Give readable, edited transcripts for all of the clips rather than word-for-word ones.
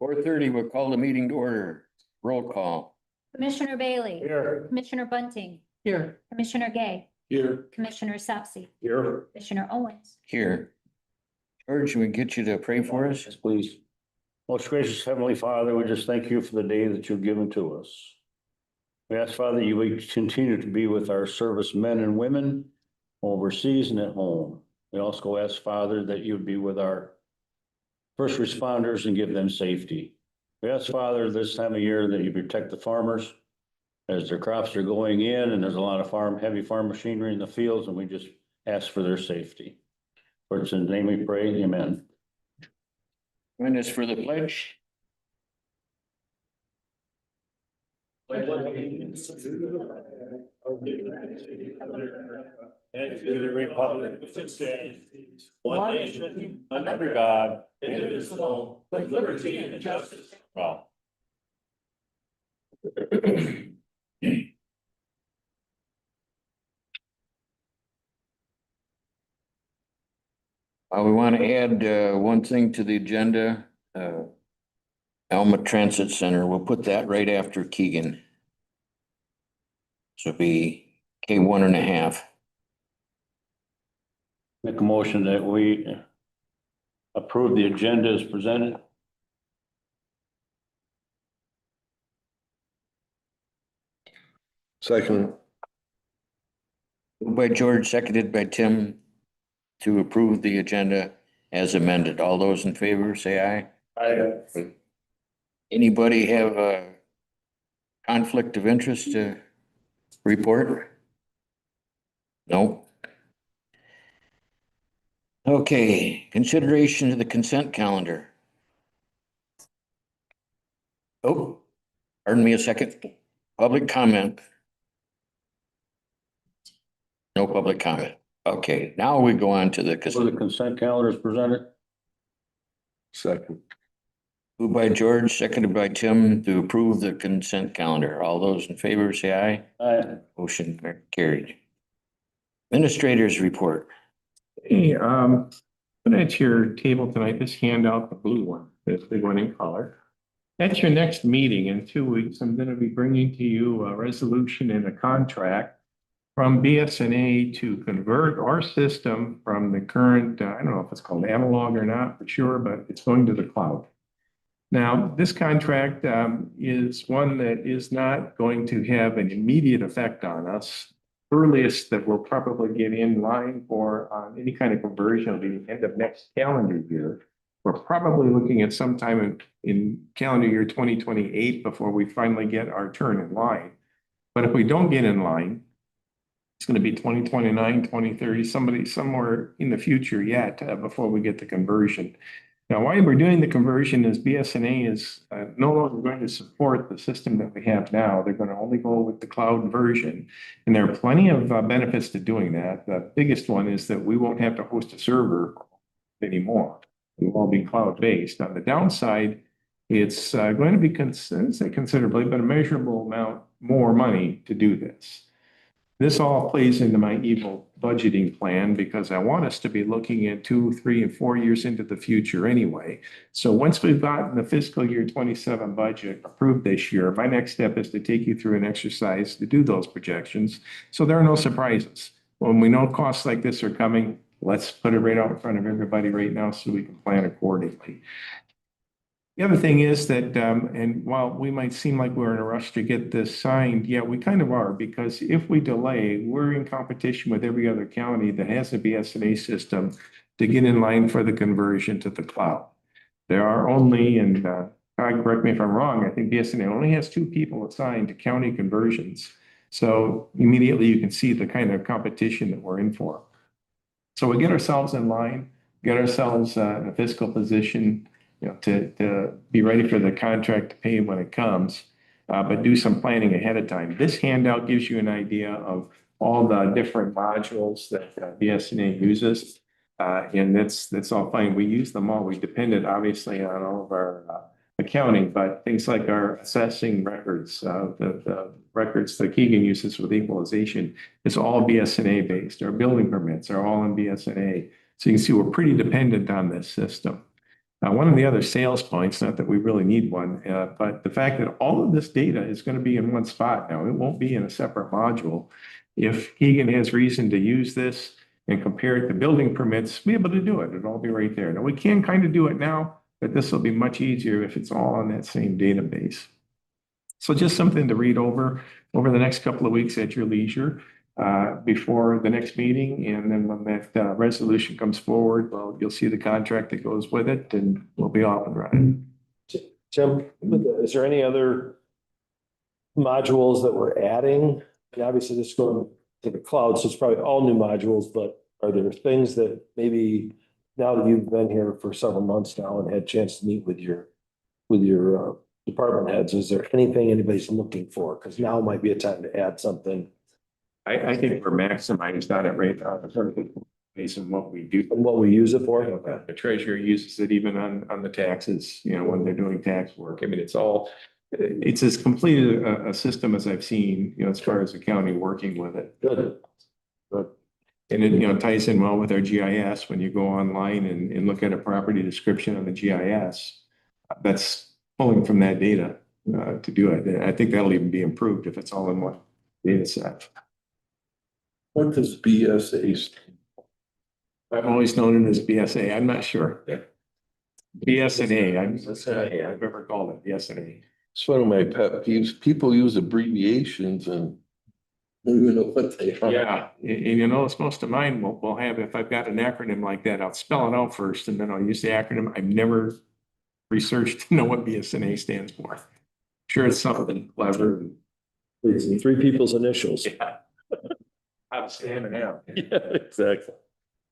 4:30, we'll call the meeting to order. Roll call. Commissioner Bailey. Here. Commissioner Bunting. Here. Commissioner Gay. Here. Commissioner Sapsy. Here. Commissioner Owens. Here. George, we get you to pray for us? Yes, please. Most gracious Heavenly Father, we just thank you for the day that you've given to us. We ask, Father, you would continue to be with our servicemen and women overseas and at home. We also ask, Father, that you would be with our first responders and give them safety. We ask, Father, this time of year that you protect the farmers as their crops are going in and there's a lot of heavy farm machinery in the fields, and we just ask for their safety. For it's in the name we pray, amen. Join us for the pledge. And to the republic which stands one nation under God, indivisible, with liberty and justice for all. We want to add one thing to the agenda. Alma Transit Center, we'll put that right after Keegan. So it'll be K1.5. Make a motion that we approve the agenda as presented. Second. Moved by George, seconded by Tim to approve the agenda as amended. All those in favor, say aye. Aye. Anybody have a conflict of interest to report? No. Okay, consideration of the consent calendar. Oh, pardon me a second. Public comment. No public comment. Okay, now we go on to the So the consent calendar is presented. Second. moved by George, seconded by Tim to approve the consent calendar. All those in favor, say aye. Aye. Motion carried. Administrators report. Hey, put at your table tonight, this handout, the blue one, this big one in color. At your next meeting in 2 weeks, I'm going to be bringing to you a resolution and a contract from BSNA to convert our system from the current, I don't know if it's called analog or not for sure, but it's going to the cloud. Now, this contract is one that is not going to have an immediate effect on us. Earliest that we'll probably get in line for any kind of conversion will be the end of next calendar year. We're probably looking at sometime in calendar year 2028 before we finally get our turn in line. But if we don't get in line, it's going to be 2029, 2030, somewhere in the future yet before we get the conversion. Now, why we're doing the conversion is BSNA is no longer going to support the system that we have now. They're going to only go with the cloud version. And there are plenty of benefits to doing that. The biggest one is that we won't have to host a server anymore. It will all be cloud-based. On the downside, it's going to be considerably, but a measurable amount more money to do this. This all plays into my evil budgeting plan because I want us to be looking at 2, 3, and 4 years into the future anyway. So once we've gotten the fiscal year 27 budget approved this year, my next step is to take you through an exercise to do those projections. So there are no surprises. When we know costs like this are coming, let's put it right out in front of everybody right now so we can plan accordingly. The other thing is that, and while we might seem like we're in a rush to get this signed, yeah, we kind of are, because if we delay, we're in competition with every other county that has a BSNA system to get in line for the conversion to the cloud. There are only, and correct me if I'm wrong, I think BSNA only has 2 people assigned to county conversions. So immediately you can see the kind of competition that we're in for. So we get ourselves in line, get ourselves in a fiscal position, to be ready for the contract to pay when it comes, but do some planning ahead of time. This handout gives you an idea of all the different modules that BSNA uses, and that's all fine. We use them all. We depended obviously on all of our accounting, but things like our assessing records, the records that Keegan uses with equalization, it's all BSNA based. Our building permits are all in BSNA. So you can see we're pretty dependent on this system. One of the other sales points, not that we really need one, but the fact that all of this data is going to be in one spot now. It won't be in a separate module. If Keegan has reason to use this and compare it to building permits, be able to do it. It'll all be right there. Now, we can kind of do it now, but this will be much easier if it's all on that same database. So just something to read over the next couple of weeks at your leisure before the next meeting. And then when that resolution comes forward, well, you'll see the contract that goes with it and we'll be off and running. Tim, is there any other modules that we're adding? And obviously this is going to the cloud, so it's probably all new modules, but are there things that maybe now that you've been here for several months now and had a chance to meet with your department heads, is there anything anybody's looking for? Because now might be a time to add something. I think we're maximized on it right now, based on what we do. And what we use it for? The treasurer uses it even on the taxes, when they're doing tax work. I mean, it's as complete a system as I've seen, as far as the county working with it. Good. Good. And it, ties in well with our GIS. When you go online and look at a property description on the GIS, that's pulling from that data to do it. And I think that'll even be improved if it's all in one data set. What does BSA stand? I've always known it as BSA. I'm not sure. BSNA. I've ever called it BSNA. It's one of my pet peeves. People use abbreviations and don't even know what they are. Yeah, and it's most of mine will have, if I've got an acronym like that, I'll spell it out first and then I'll use the acronym. I've never researched to know what BSNA stands for. Sure, it's something clever. Three people's initials. Yeah. I'm standing out. Yeah, exactly.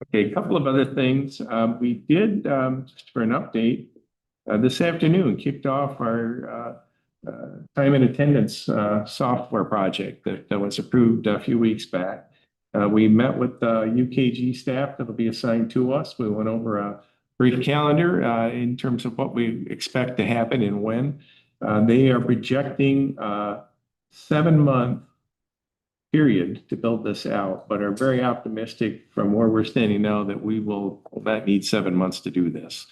Okay, a couple of other things. We did, just for an update, this afternoon kicked off our time and attendance software project that was approved a few weeks back. We met with the UKG staff that'll be assigned to us. We went over a brief calendar in terms of what we expect to happen and when. They are projecting 7-month period to build this out, but are very optimistic from where we're standing now that we will not need 7 months to do this.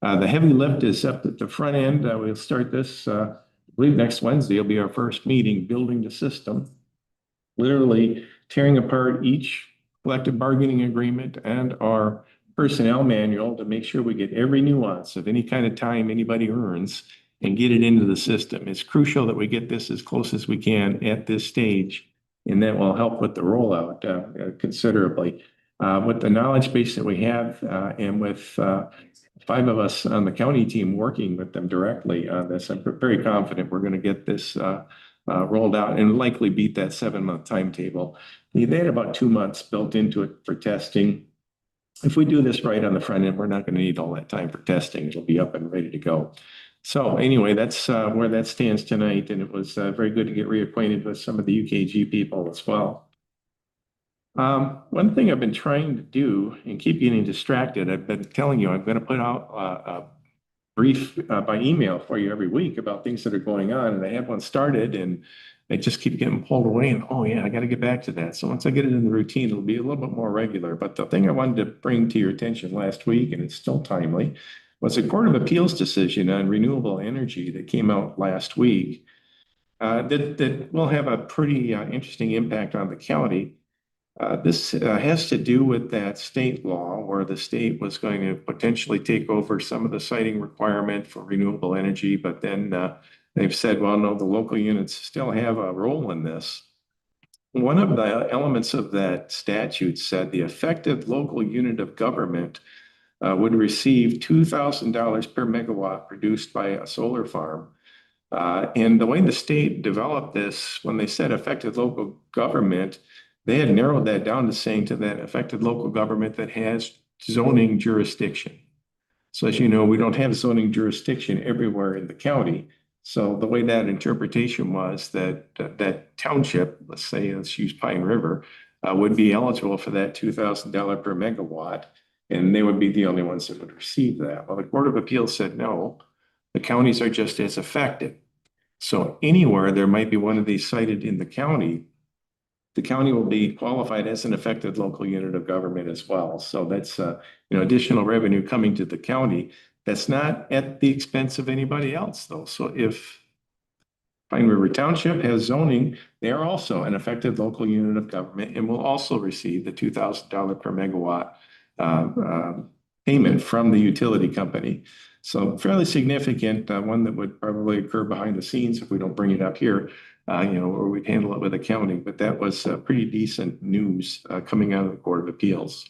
The heavy lift is up at the front end. We'll start this, I believe next Wednesday will be our first meeting, building the system, literally tearing apart each collective bargaining agreement and our personnel manual to make sure we get every nuance of any kind of time anybody earns and get it into the system. It's crucial that we get this as close as we can at this stage, and that will help with the rollout considerably. With the knowledge base that we have and with 5 of us on the county team working with them directly on this, I'm very confident we're going to get this rolled out and likely beat that 7-month timetable. They had about 2 months built into it for testing. If we do this right on the front end, we're not going to need all that time for testing. It'll be up and ready to go. So anyway, that's where that stands tonight. And it was very good to get reacquainted with some of the UKG people as well. One thing I've been trying to do and keep getting distracted, I've been telling you, I'm going to put out a brief by email for you every week about things that are going on. And I have one started and I just keep getting pulled away and, oh yeah, I got to get back to that. So once I get it in the routine, it'll be a little bit more regular. But the thing I wanted to bring to your attention last week, and it's still timely, was a Court of Appeals decision on renewable energy that came out last week that will have a pretty interesting impact on the county. This has to do with that state law where the state was going to potentially take over some of the siting requirement for renewable energy, but then they've said, well, no, the local units still have a role in this. One of the elements of that statute said the effective local unit of government would receive $2,000 per megawatt produced by a solar farm. And the way the state developed this, when they said affected local government, they had narrowed that down to saying to that affected local government that has zoning jurisdiction. So as you know, we don't have zoning jurisdiction everywhere in the county. So the way that interpretation was that that township, let's use Pine River, would be eligible for that $2,000 per megawatt. And they would be the only ones that would receive that. Well, the Court of Appeals said, no, the counties are just as affected. So anywhere there might be one of these cited in the county will be qualified as an affected local unit of government as well. So that's additional revenue coming to the county That's not at the expense of anybody else, though. So if Pine River Township has zoning, they are also an effective local unit of government and will also receive the $2,000 per megawatt payment from the utility company. So fairly significant, one that would probably occur behind the scenes if we don't bring it up here, or we'd handle it with accounting. But that was pretty decent news coming out of the Court of Appeals.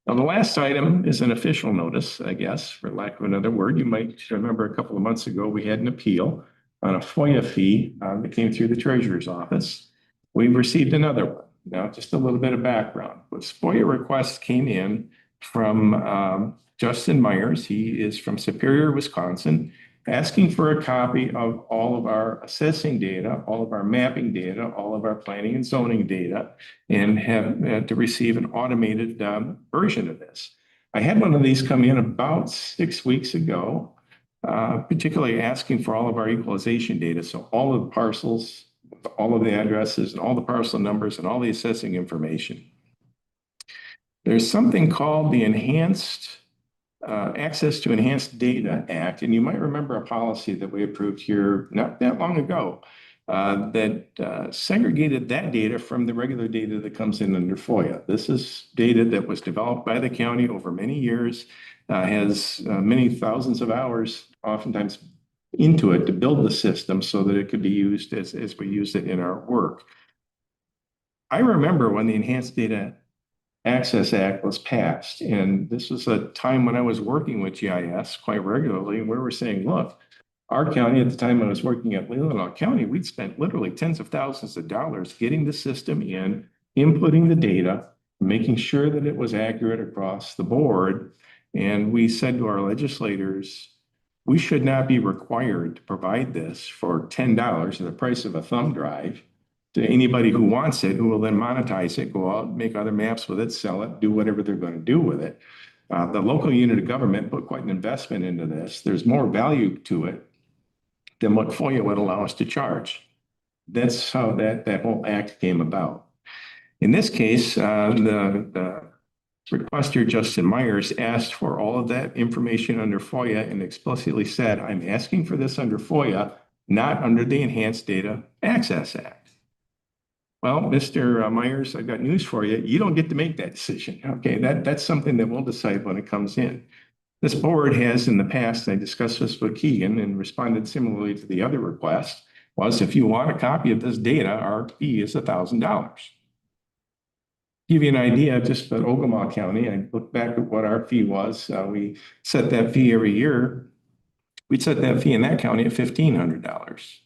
Now, the last item is an official notice, I guess, for lack of another word. You might remember a couple of months ago, we had an appeal on a FOIA fee that came through the treasurer's office. We've received another one. Now, just a little bit of background. This FOIA request came in from Justin Myers. He is from Superior, Wisconsin, asking for a copy of all of our assessing data, all of our mapping data, all of our planning and zoning data, and have to receive an automated version of this. I had one of these come in about 6 weeks ago, particularly asking for all of our equalization data. So all of the parcels, all of the addresses, and all the parcel numbers, and all the assessing information. There's something called the Access to Enhanced Data Act, and you might remember a policy that we approved here not that long ago that segregated that data from the regular data that comes in under FOIA. This is data that was developed by the county over many years, has many thousands of hours, oftentimes into it to build the system so that it could be used as we use it in our work. I remember when the Enhanced Data Access Act was passed, and this was a time when I was working with GIS quite regularly, and we were saying, look, our county at the time I was working at Leelanau County, we'd spent literally tens of thousands of dollars getting the system in, inputting the data, making sure that it was accurate across the board. And we said to our legislators, we should not be required to provide this for $10 at the price of a thumb drive to anybody who wants it, who will then monetize it, go out, make other maps with it, sell it, do whatever they're going to do with it. The local unit of government put quite an investment into this. There's more value to it than what FOIA would allow us to charge. That's how that whole act came about. In this case, the requester, Justin Myers, asked for all of that information under FOIA and explicitly said, I'm asking for this under FOIA, not under the Enhanced Data Access Act. Well, Mr. Myers, I've got news for you. You don't get to make that decision. Okay, that's something that we'll decide when it comes in. This board has in the past, I discussed this with Keegan and responded similarly to the other request, was if you want a copy of this data, our fee is $1,000. Give you an idea, just for Ogama County, I look back at what our fee was. We set that fee every year. We'd set that fee in that county at $1,500.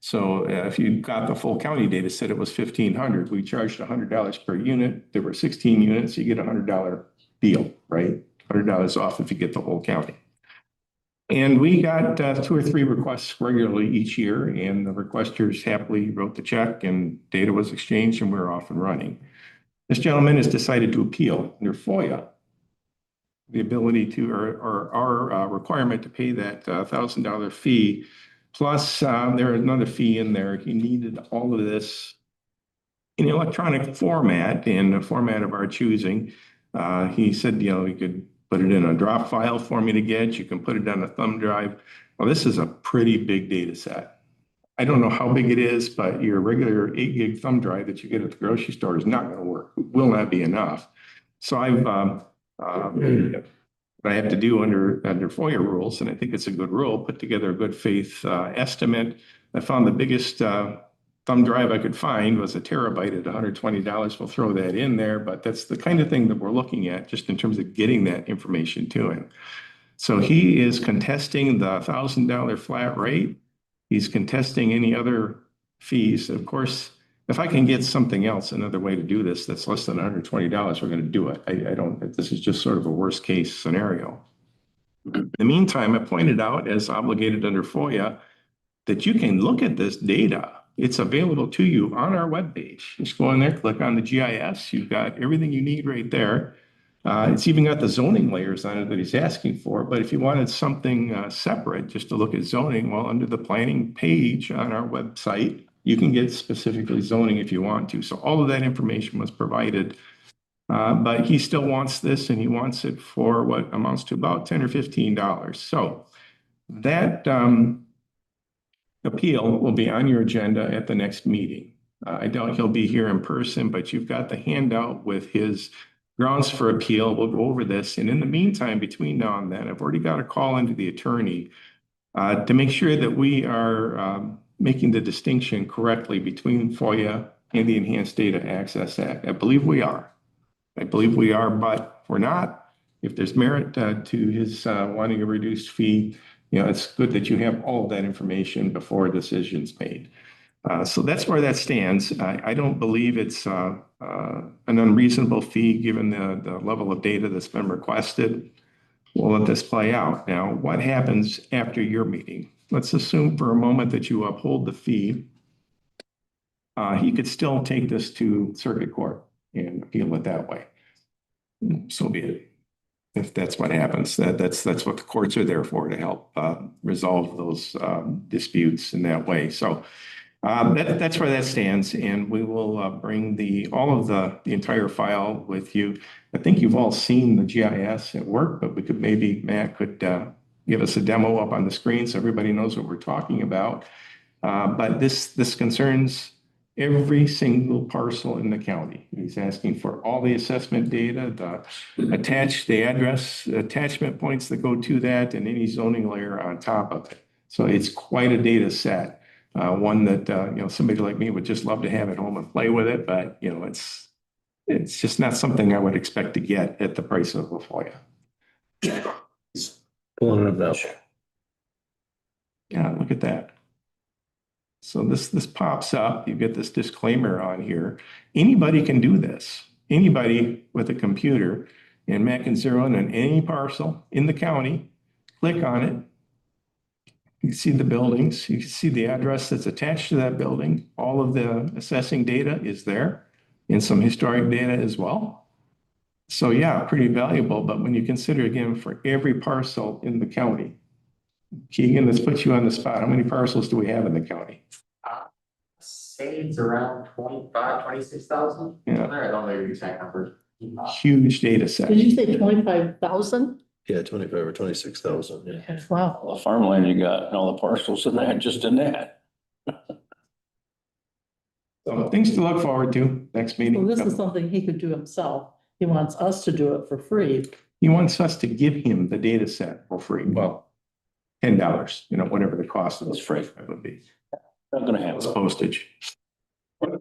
So if you got the full county data set, it was $1,500. We charged $100 per unit. There were 16 units. You get a $100 deal, right? $100 off if you get the whole county. And we got 2 or 3 requests regularly each year, and the requesters happily wrote the check and data was exchanged and we're off and running. This gentleman has decided to appeal under FOIA the ability to, or our requirement to pay that $1,000 fee. Plus, there is another fee in there. He needed all of this in electronic format, in a format of our choosing. He said, he could put it in a drop file for me to get. You can put it on a thumb drive. Well, this is a pretty big data set. I don't know how big it is, but your regular 8 gig thumb drive that you get at the grocery store is not going to work. It will not be enough. So what I have to do under FOIA rules, and I think it's a good rule, put together a good faith estimate. I found the biggest thumb drive I could find was a terabyte at $120. We'll throw that in there, but that's the kind of thing that we're looking at just in terms of getting that information to him. So he is contesting the $1,000 flat rate. He's contesting any other fees. Of course, if I can get something else, another way to do this that's less than $120, we're going to do it. I don't, this is just sort of a worst case scenario. In the meantime, I pointed out, as obligated under FOIA, that you can look at this data. It's available to you on our webpage. Just go in there, click on the GIS. You've got everything you need right there. It's even got the zoning layers on it that he's asking for. But if you wanted something separate, just to look at zoning, well, under the planning page on our website, you can get specifically zoning if you want to. So all of that information was provided But he still wants this, and he wants it for what amounts to about $10 or $15. So that appeal will be on your agenda at the next meeting. I doubt he'll be here in person, but you've got the handout with his grounds for appeal. We'll go over this. And in the meantime, between now and then, I've already got a call into the attorney to make sure that we are making the distinction correctly between FOIA and the Enhanced Data Access Act. I believe we are. But if we're not, if there's merit to his wanting a reduced fee, it's good that you have all of that information before a decision's made. So that's where that stands. I don't believe it's an unreasonable fee given the level of data that's been requested. We'll let this play out. Now, what happens after your meeting? Let's assume for a moment that you uphold the fee. He could still take this to circuit court and appeal it that way. So be it. If that's what happens, that's what the courts are there for, to help resolve those disputes in that way. So that's where that stands, and we will bring all of the entire file with you. I think you've all seen the GIS at work, but Matt could give us a demo up on the screen so everybody knows what we're talking about. But this concerns every single parcel in the county. He's asking for all the assessment data, the address attachment points that go to that, and any zoning layer on top of it. So it's quite a data set. One that somebody like me would just love to have at home and play with it, but it's just not something I would expect to get at the price of a FOIA. Pulling it up now. Yeah, look at that. So this pops up. You get this disclaimer on here. Anybody can do this. Anybody with a computer, and Matt can zero in on any parcel in the county, click on it. You can see the buildings. You can see the address that's attached to that building. All of the assessing data is there, and some historic data as well. So yeah, pretty valuable. But when you consider, again, for every parcel in the county, Keegan, let's put you on the spot. How many parcels do we have in the county? Say it's around 26,000. Yeah. I don't know your exact number. Huge data set. Did you say 25,000? Yeah, 25 or 26,000, yeah. Wow. All the farmland you got and all the parcels in that, just in that. So things to look forward to next Well, meeting. this is something he could do himself. He wants us to do it for free. He wants us to give him the data set for free. Well, $10, whatever the cost of this freight would be. Not gonna It's happen. postage.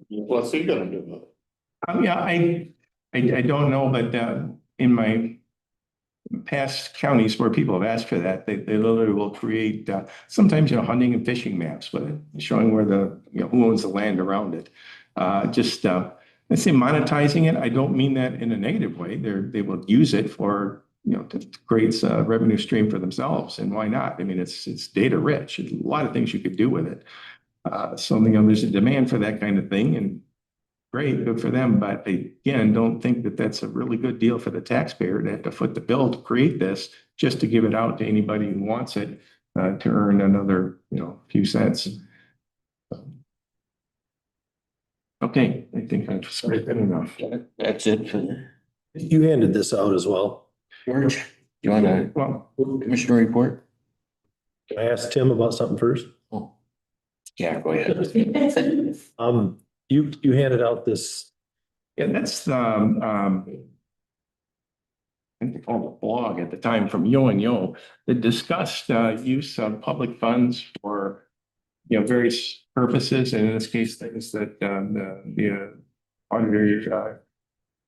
What's he gonna do with it? Yeah, I don't know, but in my past counties where people have asked for that, they literally will create sometimes hunting and fishing maps with it, showing where who owns the land around it. Let's say monetizing it. I don't mean that in a negative way. They will use it for to create a revenue stream for themselves, and why not? I mean, it's data rich. There's a lot of things you could do with it. So there's a demand for that kind of thing, and great, good for them. But again, don't think that that's a really good deal for the taxpayer to have to foot the bill to create this just to give it out to anybody who wants it to earn another few cents. Okay, I think I've spoken enough. That's it for You handed this out as well. George. Do you want a Well, commissioner report? Can I ask Tim about something first? Oh, yeah, go ahead. You handed out this, yeah, that's I think they called it a blog at the time from Yo and Yo that discussed use of public funds for various purposes, and in this case, things that the auditor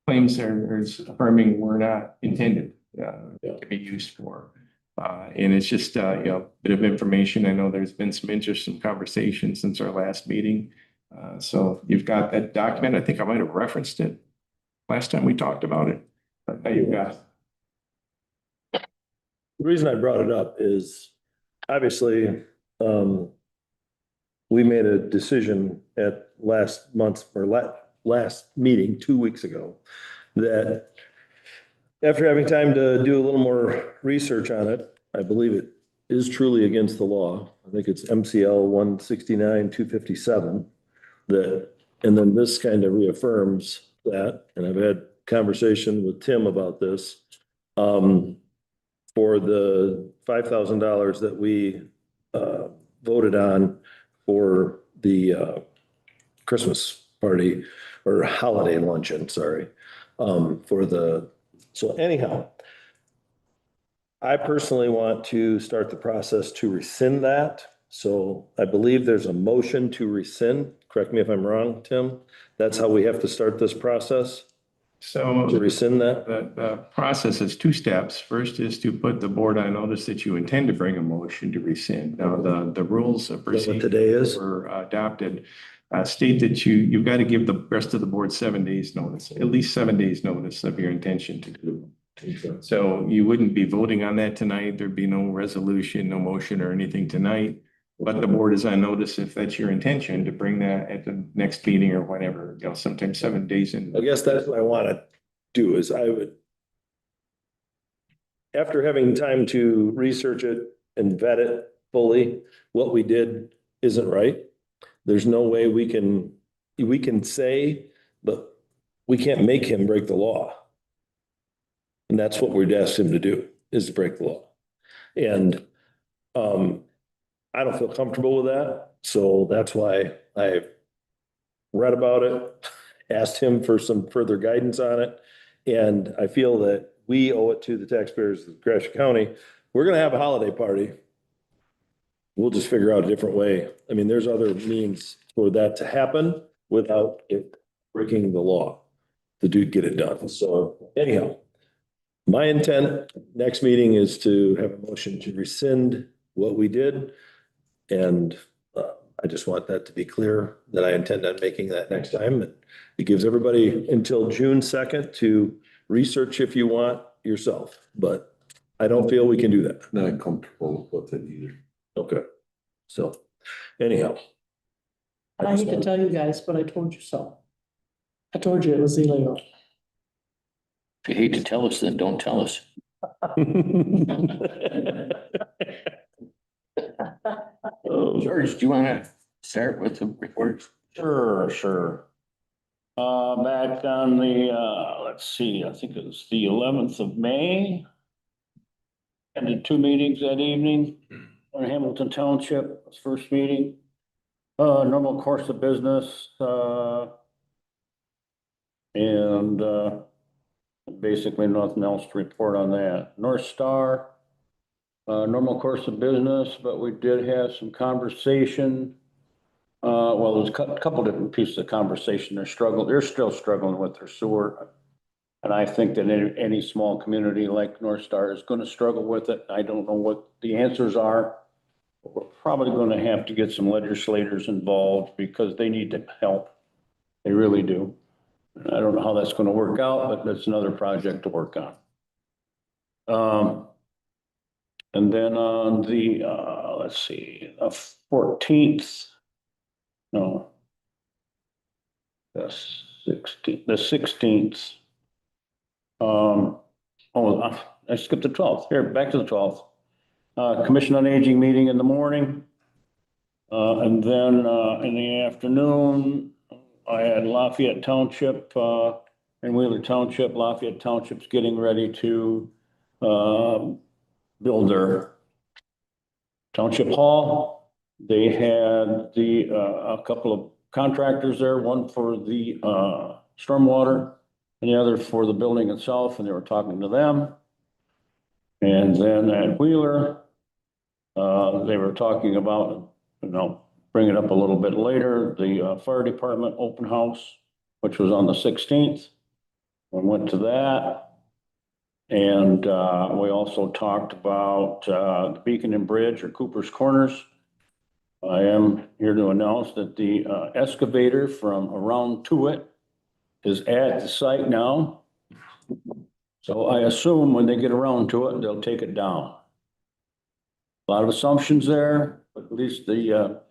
claims is affirming were not intended to be used for. And it's just a bit of information. I know there's been some interesting conversation since our last meeting. So you've got that document. I think I might have referenced it last time we talked about it. But now you've got. the reason I brought it up is obviously, we made a decision at last month's or last meeting 2 weeks ago that after having time to do a little more research on it, I believe it is truly against the law. I think it's MCL 169-257 and then this kind of reaffirms that. And I've had conversation with Tim about this. For the $5,000 that we voted on for the Christmas party or holiday luncheon, sorry. So anyhow, I personally want to start the process to rescind that. So I believe there's a motion to rescind. Correct me if I'm wrong, Tim. That's how we have to start this process, So to rescind that. the process is two steps. First is to put the board on notice that you intend to bring a motion to rescind. Now, the rules of Is that what procedure today is? were adopted state that you've got to give the rest of the board 7 days notice, at least 7 days notice of your intention to do. So you wouldn't be voting on that tonight. There'd be no resolution, no motion or anything tonight. But the board is on notice if that's your intention to bring that at the next meeting or whatever, sometimes 7 days in. I guess that's what I want to do is I would, after having time to research it and vet it fully, what we did isn't right. There's no way we can say, but we can't make him break the law. And that's what we'd ask him to do, is to break the law. And I don't feel comfortable with that. So that's why I read about it, asked him for some further guidance on it. And I feel that we owe it to the taxpayers of Gratiot County. We're going to have a holiday party. We'll just figure out a different way. I mean, there's other means for that to happen without it breaking the law to get it done. So anyhow, my intent next meeting is to have a motion to rescind what we did. And I just want that to be clear that I intend on making that next time. It gives everybody until June 2nd to research if you want yourself, but I don't feel we can do that. Not comfortable with it either. Okay. So anyhow. I hate to tell you guys, but I told you so. I told you it was illegal. If you hate to tell us, then don't tell us. George, do you want to start with the report? Sure. Back on the, let's see, I think it was the 11th of May. I did 2 meetings that evening on Hamilton Township, first meeting. Normal course of business, and basically nothing else to report on that. North Star, normal course of business, but we did have some conversation. Well, there's a couple different pieces of conversation. They're still struggling with their sewer. And I think that any small community like North Star is going to struggle with it. I don't know what the answers are. But we're probably going to have to get some legislators involved because they need to help. They really do. I don't know how that's going to work out, but that's another project to work on. And then on the, let's see, the 14th, no, the 16th. I skipped the 12th. Here, back to the 12th. Commission on Aging meeting in the morning. And then in the afternoon, I had Lafayette Township and Wheeler Township. Lafayette Township's getting ready to build their township hall. They had a couple of contractors there, one for the stormwater and the other for the building itself, and they were talking to them. And then at Wheeler, they were talking about, bring it up a little bit later, the fire department open house, which was on the 16th. We went to that. And we also talked about the Beacon and Bridge or Cooper's Corners. I am here to announce that the excavator from around Tuit is at the site now. So I assume when they get around to it, they'll take it down. A lot of assumptions there, but at least the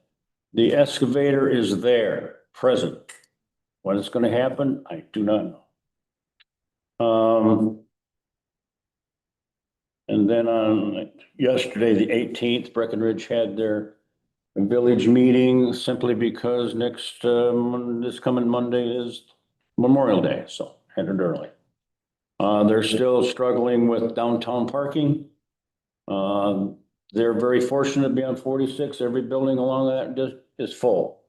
excavator is there, present. When it's going to happen, I do not know. And then on yesterday, the 18th, Breckenridge had their village meeting simply because this coming Monday is Memorial Day, so had it early. They're still struggling with downtown parking. They're very fortunate to be on 46. Every building along that just is full.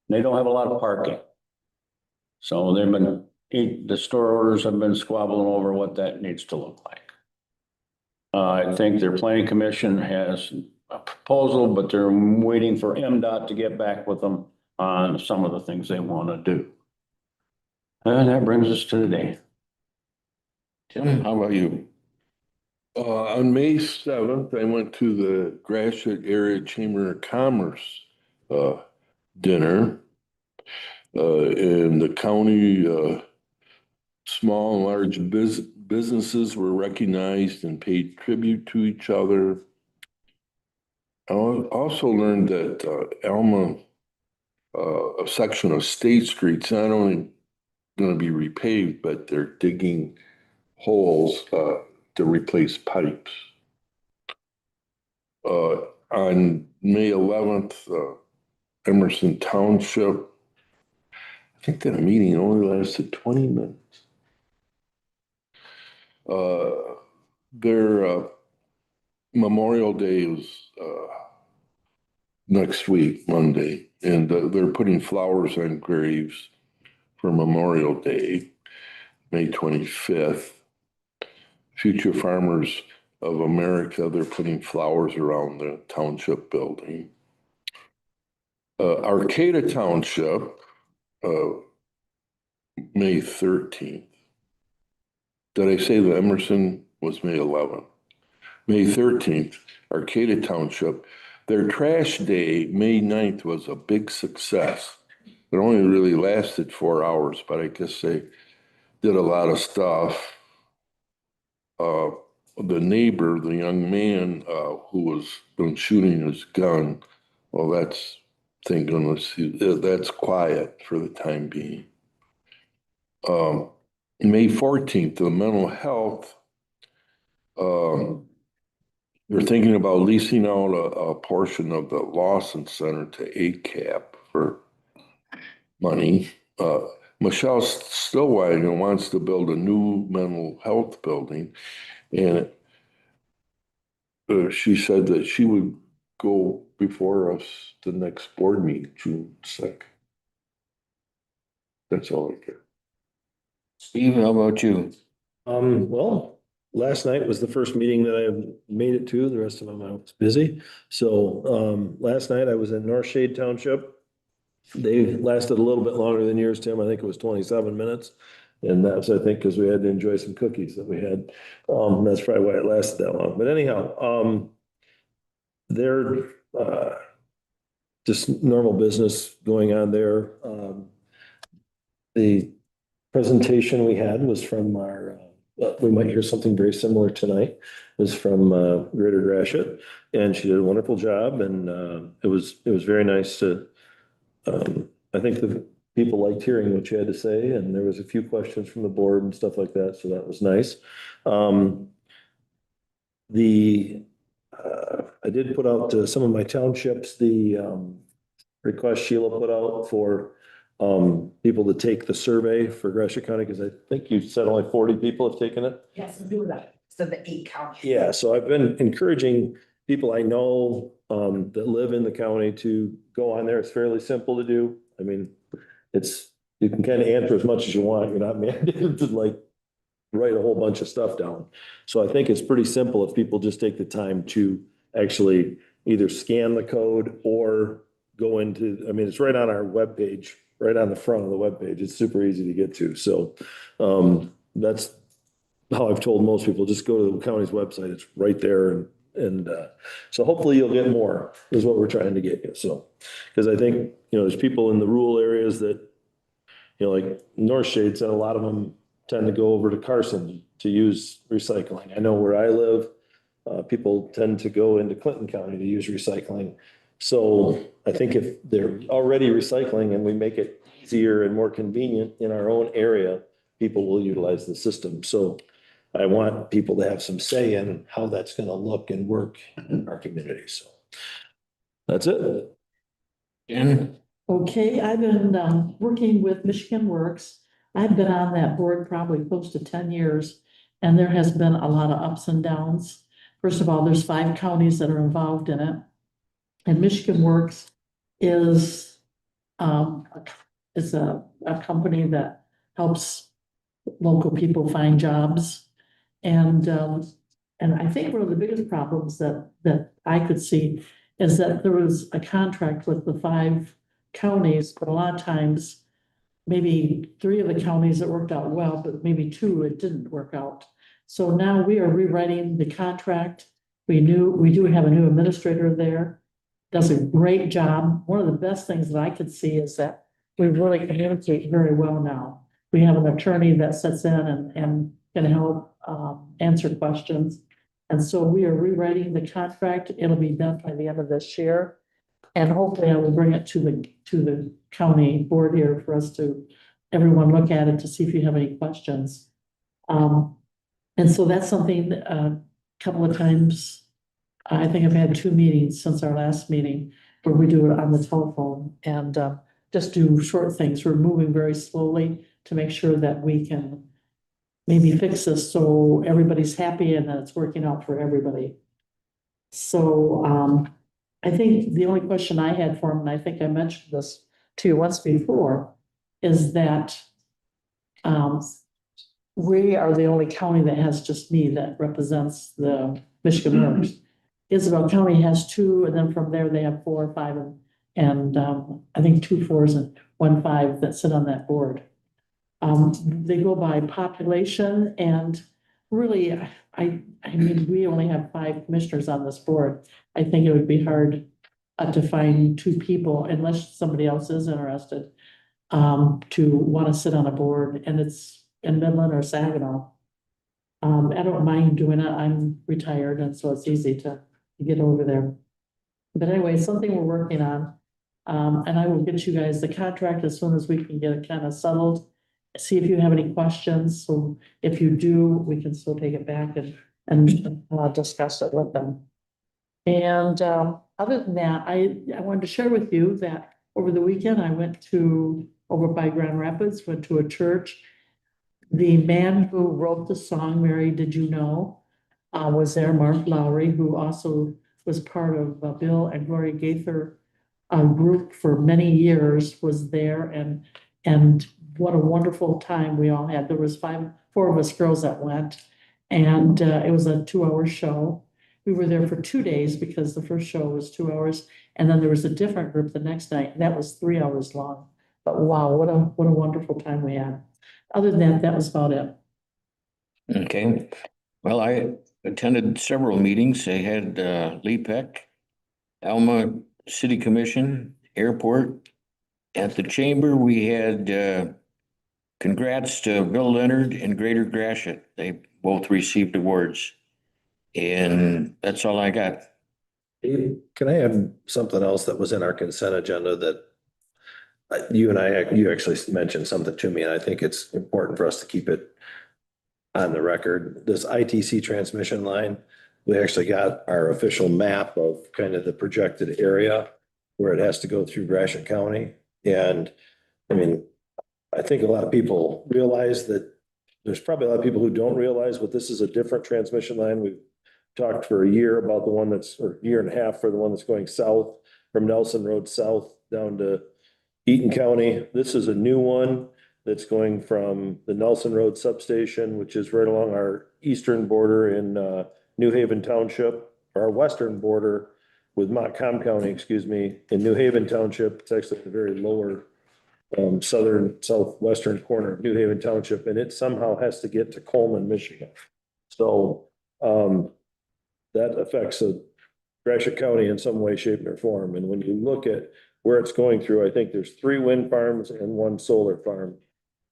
They don't have a lot of parking. So the store owners have been squabbling over what that needs to look like. I think their planning commission has a proposal, but they're waiting for MDOT to get back with them on some of the things they want to do. And that brings us to today. Tim, how about you? On May 7th, I went to the Gratiot Area Chamber of Commerce dinner. In the county, small and large businesses were recognized and paid tribute to each other. I also learned that Alma, a section of State Street's not only going to be repaved, but they're digging holes to replace pipes. On May 11th, Emerson Township, I think that meeting only lasted 20 minutes. Their Memorial Day is next week, Monday, and they're putting flowers on graves for Memorial Day, May 25th. Future Farmers of America, they're putting flowers around the township building. Arcata Township, May 13th. Did I say that Emerson was May 11th? May 13th, Arcata Township. Their trash day, May 9th, was a big success. It only really lasted 4 hours, but I guess they did a lot of stuff. The neighbor, the young man who was been shooting his gun, well, that's, thank goodness, that's quiet for the time being. May 14th, the mental health, they're thinking about leasing out a portion of the Lawson Center to ACAP for money. Michelle Stillwagon wants to build a new mental health building, and she said that she would go before us the next board meeting, June 2nd. That's all I care. Steve, how about you? Well, last night was the first meeting that I made it to. The rest of them I was busy. So, last night I was in North Shade Township. They lasted a little bit longer than yours, Tim. I think it was 27 minutes. And that's, I think, because we had to enjoy some cookies that we had. That's probably why it lasted that long. But anyhow, they're just normal business going on there. The presentation we had was from our, we might hear something very similar tonight, was from Greater Gratiot, and she did a wonderful job, and it was very nice to, I think the people liked hearing what you had to say, and there was a few questions from the board and stuff like that, so that was nice. I did put out to some of my townships the request Sheila put out for people to take the survey for Gratiot County, because I think you said only 40 people have taken it. Yes, do that. So the 8 counties. Yeah, so I've been encouraging people I know that live in the county to go on there. It's fairly simple to do. I mean, you can kind of answer as much as you want. You're not mandated to like write a whole bunch of stuff down. So I think it's pretty simple if people just take the time to actually either scan the code or go into, I mean, it's right on our webpage, right on the front of the webpage. It's super easy to get to. So that's how I've told most people, just go to the county's website. It's right there. And so hopefully you'll get more is what we're trying to get you. So, because I think, there's people in the rural areas that, like North Shade said, a lot of them tend to go over to Carson to use recycling. I know where I live, people tend to go into Clinton County to use recycling. So I think if they're already recycling and we make it easier and more convenient in our own area, people will utilize the system. So I want people to have some say in how that's going to look and work in our community. So that's it. Jen? Okay, I've been working with Michigan Works I've been on that board probably close to 10 years, and there has been a lot of ups and downs. First of all, there's 5 counties that are involved in it. And Michigan Works is, um, a company that helps local people find jobs. And I think one of the biggest problems that I could see is that there was a contract with the 5 counties, but a lot of times, maybe 3 of the counties it worked out well, but maybe 2 it didn't work out. So now we are rewriting the contract. We do have a new administrator there, does a great job. One of the best things that I could see is that we really communicate very well now. We have an attorney that sits in and can help answer questions. And so we are rewriting the contract. It'll be done by the end of this year. And hopefully I will bring it to the county board here for us to, everyone look at it to see if you have any questions. And so that's something, a couple of times, I think I've had 2 meetings since our last meeting where we do it on the telephone and just do short things. We're moving very slowly to make sure that we can maybe fix this so everybody's happy and that it's working out for everybody. So I think the only question I had for him, and I think I mentioned this to you once before, is that we are the only county that has just me that represents the Michigan Works. Isabel County has 2, and then from there they have 4 or 5, and I think 2 4s and 1 5 that sit on that board. They go by population, and really, I mean, we only have 5 commissioners on this board. I think it would be hard to find 2 people, unless somebody else is interested, to want to sit on a board, and it's in Midland or Saginaw. I don't mind doing it. I'm retired, and so it's easy to get over there. But anyway, something we're working on. And I will get you guys the contract as soon as we can get it kind of settled. See if you have any questions. So if you do, we can still take it back and discuss it with them. And other than that, I wanted to share with you that over the weekend, I went over by Grand Rapids, went to a church. The man who wrote the song, Mary, Did You Know, was there, Mark Lowry, who also was part of Bill and Gloria Gaither group for many years, was there, and what a wonderful time we all had. There was 4 of us girls that went, and it was a 2-hour show. We were there for 2 days because the first show was 2 hours, and then there was a different group the next night, and that was 3 hours long. But wow, what a wonderful time we had. Other than that, that was about it. Okay, well, I attended several meetings. They had LEPEC, Alma City Commission, Airport. At the chamber, we had congrats to Bill Leonard and Greater Gratiot. They both received awards. And that's all I got. Dave, can I add something else that was in our consent agenda that you actually mentioned something to me, and I think it's important for us to keep it on the record. This ITC transmission line, we actually got our official map of kind of the projected area where it has to go through Gratiot County. And I mean, I think a lot of people realize that there's probably a lot of people who don't realize, but this is a different transmission line. We've talked for a year about the one that's, or a year and a half for the one that's going south from Nelson Road south down to Eaton County. This is a new one that's going from the Nelson Road substation, which is right along our eastern border in New Haven Township, or our western border with Montcalm County, excuse me, in New Haven Township. It's actually the very lower southern, southwestern corner of New Haven Township, and it somehow has to get to Coleman, Michigan. So that affects Gratiot County in some way, shape, or form. And when you look at where it's going through, I think there's 3 wind farms and 1 solar farm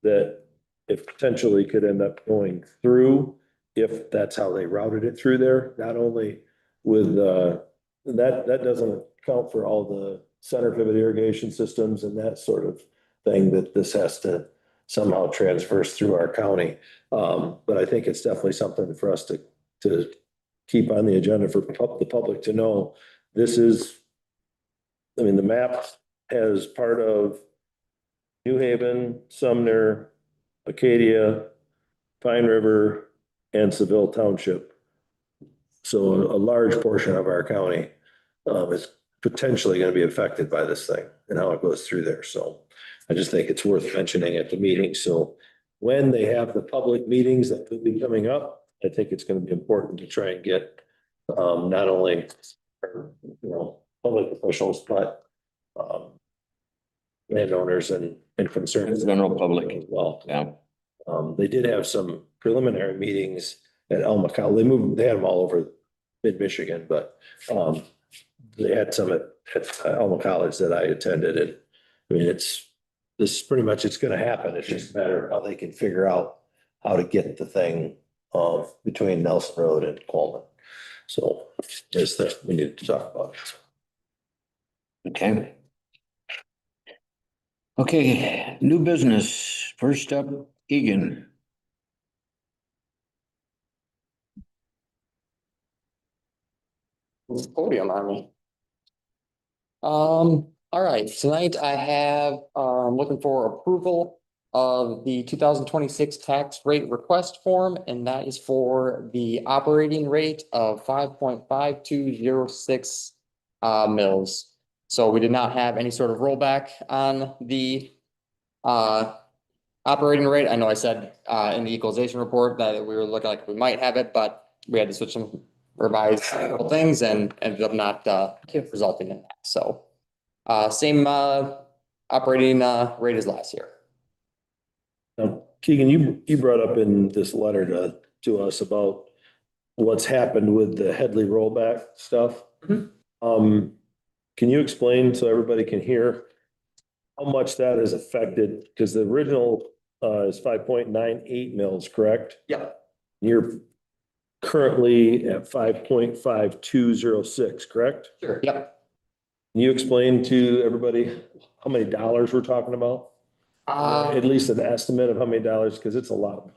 that if potentially could end up going through, if that's how they routed it through there. Not only with that doesn't account for all the center pivot irrigation systems and that sort of thing that this has to somehow transverse through our county. But I think it's definitely something for us to keep on the agenda for the public to know. This is, I mean, the map has part of New Haven, Sumner, Acadia, Pine River, and Seville Township. So a large portion of our county is potentially going to be affected by this thing and how it goes through there. So I just think it's worth mentioning at the meeting. So when they have the public meetings that could be coming up, I think it's going to be important to try and get not only, public officials, but landowners and concerns. General public. As well. Yeah. They did have some preliminary meetings at Elma College. They had them all over mid-Michigan, but they had some at Elma College that I attended, and I mean, this is pretty much, it's gonna happen. It's just a matter of how they can figure out how to get the thing between Nelson Road and Coleman. So there's that we need to talk about. Okay. Okay, new business. First up, Egan. Podium on me. All right, tonight I have, looking for approval of the 2026 tax rate request form, and that is for the operating rate of 5.5206 mils. So we did not have any sort of rollback on the operating rate. I know I said in the equalization report that we were looking like we might have it, but we had to switch some revised couple things and ended up not resulting in that. So same operating rate as last year. Now, Keegan, you brought up in this letter to us about what's happened with the Headley rollback stuff. Mhm. Can you explain so everybody can hear how much that has affected? Because the original is 5.98 mils, correct? Yeah. You're currently at 5.5206, correct? Sure. Yep. Can you explain to everybody how many dollars we're talking about? At least an estimate of how many dollars, because it's a lot.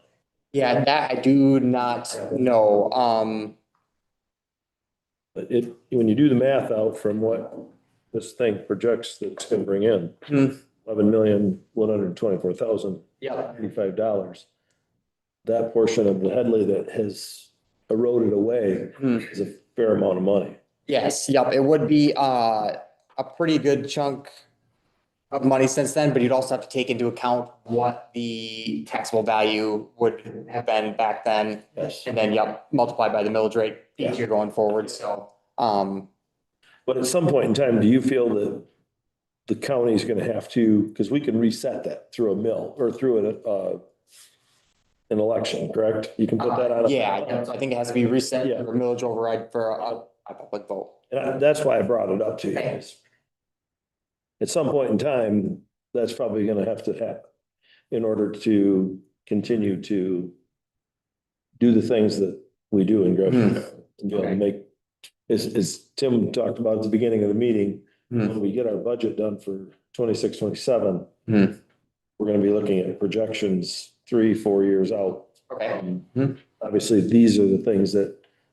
Yeah, that I do not know. But when you do the math out from what this thing projects that it's gonna bring in, Hmm. $11,124,085. Yeah. That portion of the Headley that has eroded away Hmm. is a fair amount of money. Yes, yep, it would be a pretty good chunk of money since then, but you'd also have to take into account what the taxable value would have been back then. Yes. And then, yep, multiply by the millage rate Yeah. each year going forward, so, But at some point in time, do you feel that the county is gonna have to, because we can reset that through a mill or through an election, correct? You can put that on. yeah, I think it has to be reset Yeah. or millage override for a public vote. And that's why I brought it up to you. At some point in time, that's probably gonna have to happen in order to continue to do the things that we do in Gratiot. And be able to make, as Tim talked about at the beginning of the meeting, when we get our budget done for 26, 27, we're gonna be looking at projections 3-4 years out. Okay. Obviously, these are the things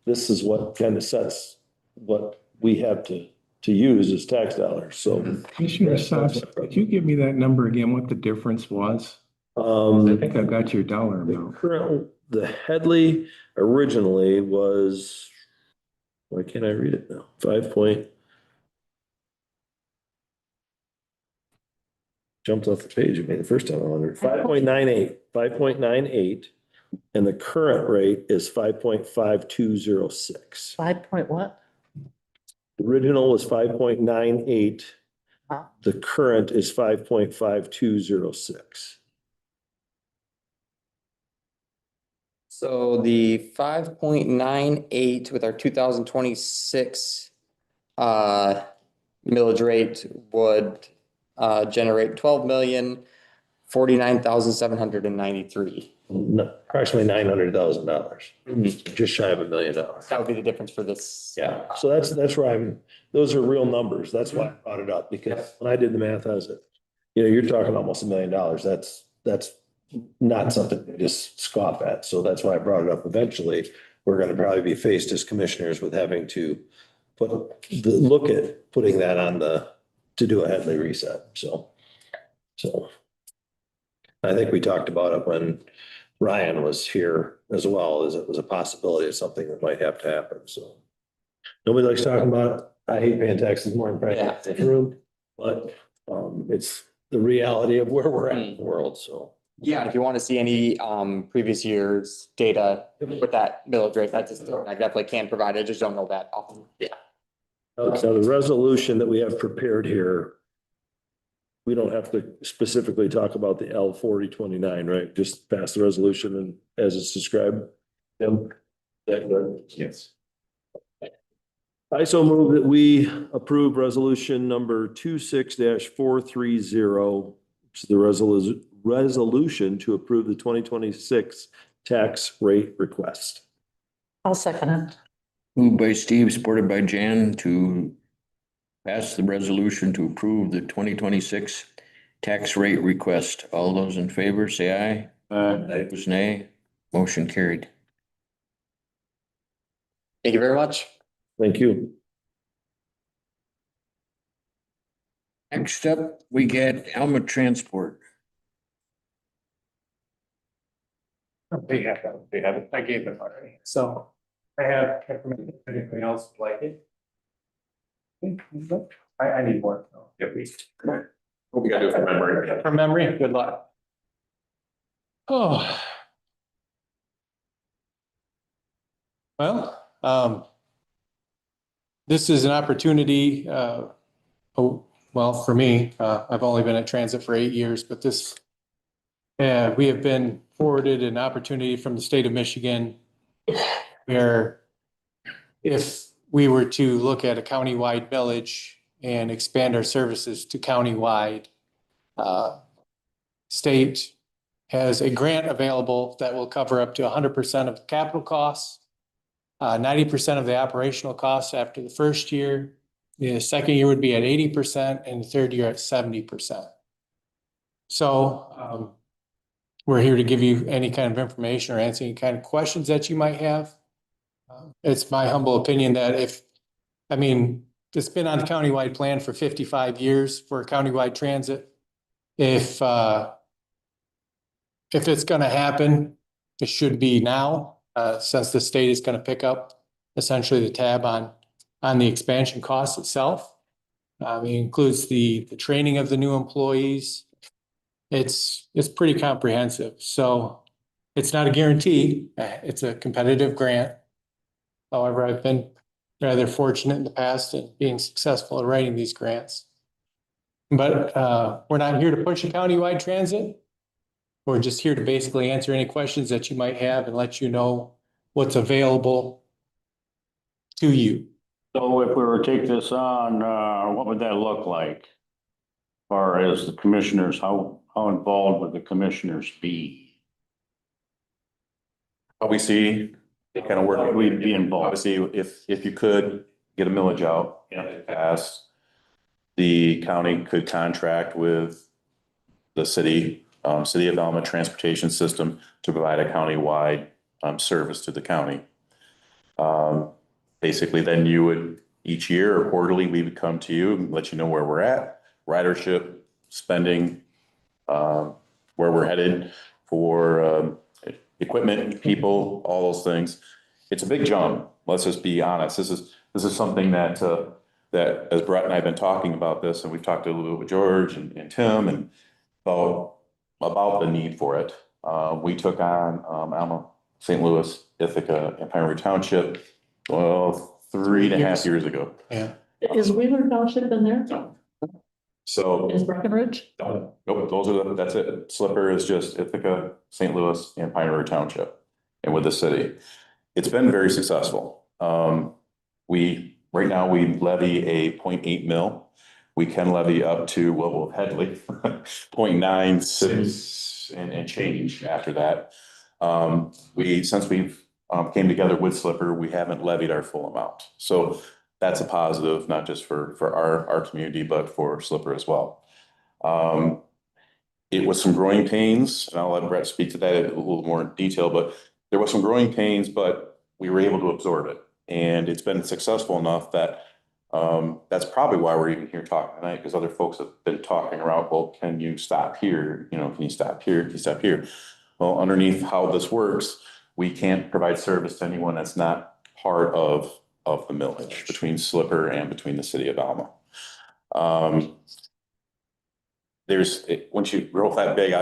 this is what kind of sets what we have to use as tax dollars, so. Commissioner Sass, could you give me that number again, what the difference was? I think I've got your dollar amount. The Headley originally was, why can't I read it now? Jumped off the page of me the first time I wondered. 5.98, and the current rate is 5.5206. 5 point what? The original was 5.98. Huh? The current is 5.5206. So the 5.98 with our 2026 millage rate would generate 12,049,793. Approximately $900,000, just shy of $1 million. That would be the difference for this. Yeah, so that's where those are real numbers. That's why I brought it up, because when I did the math, I was at, you're talking almost $1 million. That's not something to just scoff at. So that's why I brought it up. Eventually, we're gonna probably be faced as commissioners with having to look at putting that on to do a Headley reset, so. I think we talked about it when Ryan was here as well, as it was a possibility of something that might have to happen, so. Nobody likes talking about it. I hate paying taxes more than probably half this room, but it's the reality of where we're at in the world, so. Yeah, if you want to see any previous years' data with that millage rate, that's just, I definitely can provide it, I just don't know that often. Yeah. So the resolution that we have prepared here, we don't have to specifically talk about the L 4029, right? Just pass the resolution and as it's described. Tim? That good? Yes. I so move that we approve resolution number 26-430, which is the resolution to approve the 2026 tax rate request. I'll second it. Moved by Steve, supported by Jan to pass the resolution to approve the 2026 tax rate request. All those in favor, say aye. Opposed, nay. Motion carried. Thank you very much. Thank you. Next up, we get Alma Transport. They have that. They have it. I gave them already. So I have, anything else like it? I need more. At least. What we gotta do from memory? From memory, good luck. Oh. Well, this is an opportunity, well, for me, I've only been at transit for 8 years, but this, we have been forwarded an opportunity from the state of Michigan where if we were to look at a countywide village and expand our services to countywide, state has a grant available that will cover up to 100% of the capital costs, 90% of the operational costs after the first year. The second year would be at 80% and the third year at 70%. So we're here to give you any kind of information or answer any kind of questions that you might have. It's my humble opinion that it's been on the countywide plan for 55 years for countywide transit. If it's gonna happen, it should be now, since the state is gonna pick up essentially the tab on the expansion cost itself. It includes the training of the new employees. It's pretty comprehensive. So it's not a guarantee. It's a competitive grant. However, I've been rather fortunate in the past in being successful at writing these grants. But we're not here to push a countywide transit. We're just here to basically answer any questions that you might have and let you know what's available to you. So if we were to take this on, what would that look like? As far as the commissioners, how involved would the commissioners be? Obviously, they kind of work, We'd be involved. obviously, if you could get a millage out and it passed, the county could contract with the city of Alma Transportation System to provide a countywide service to the county. Basically, then you would, each year or quarterly, we would come to you and let you know where we're at, ridership, spending, where we're headed for equipment, people, all those things. It's a big jump. Let's just be honest. This is something that as Brett and I have been talking about this, and we've talked a little bit with George and Tim and about the need for it. We took on Alma, St. Louis, Ithaca, and Pine Ridge Township, 3.5 years ago. Yeah. Is Wheeler Township in there? So Is Breckenridge? nope, that's it. Slipper is just Ithaca, St. Louis, and Pine River Township, and with the city. It's been very successful. Right now we levy a 0.8 mil. We can levy up to Headley 0.96 and change after that. Since we've came together with Slipper, we haven't levied our full amount. So that's a positive, not just for our community, but for Slipper as well. It was some growing pains, and I'll let Brett speak to that a little more in detail, but there was some growing pains, but we were able to absorb it. And it's been successful enough that That's probably why we're even here talking tonight, because other folks have been talking around, well, can you stop here? You know, can you stop here? Can you stop here? Well, underneath how this works, we can't provide service to anyone that's not part of the millage between Slipper and between the city of Alma. Once you roll that big,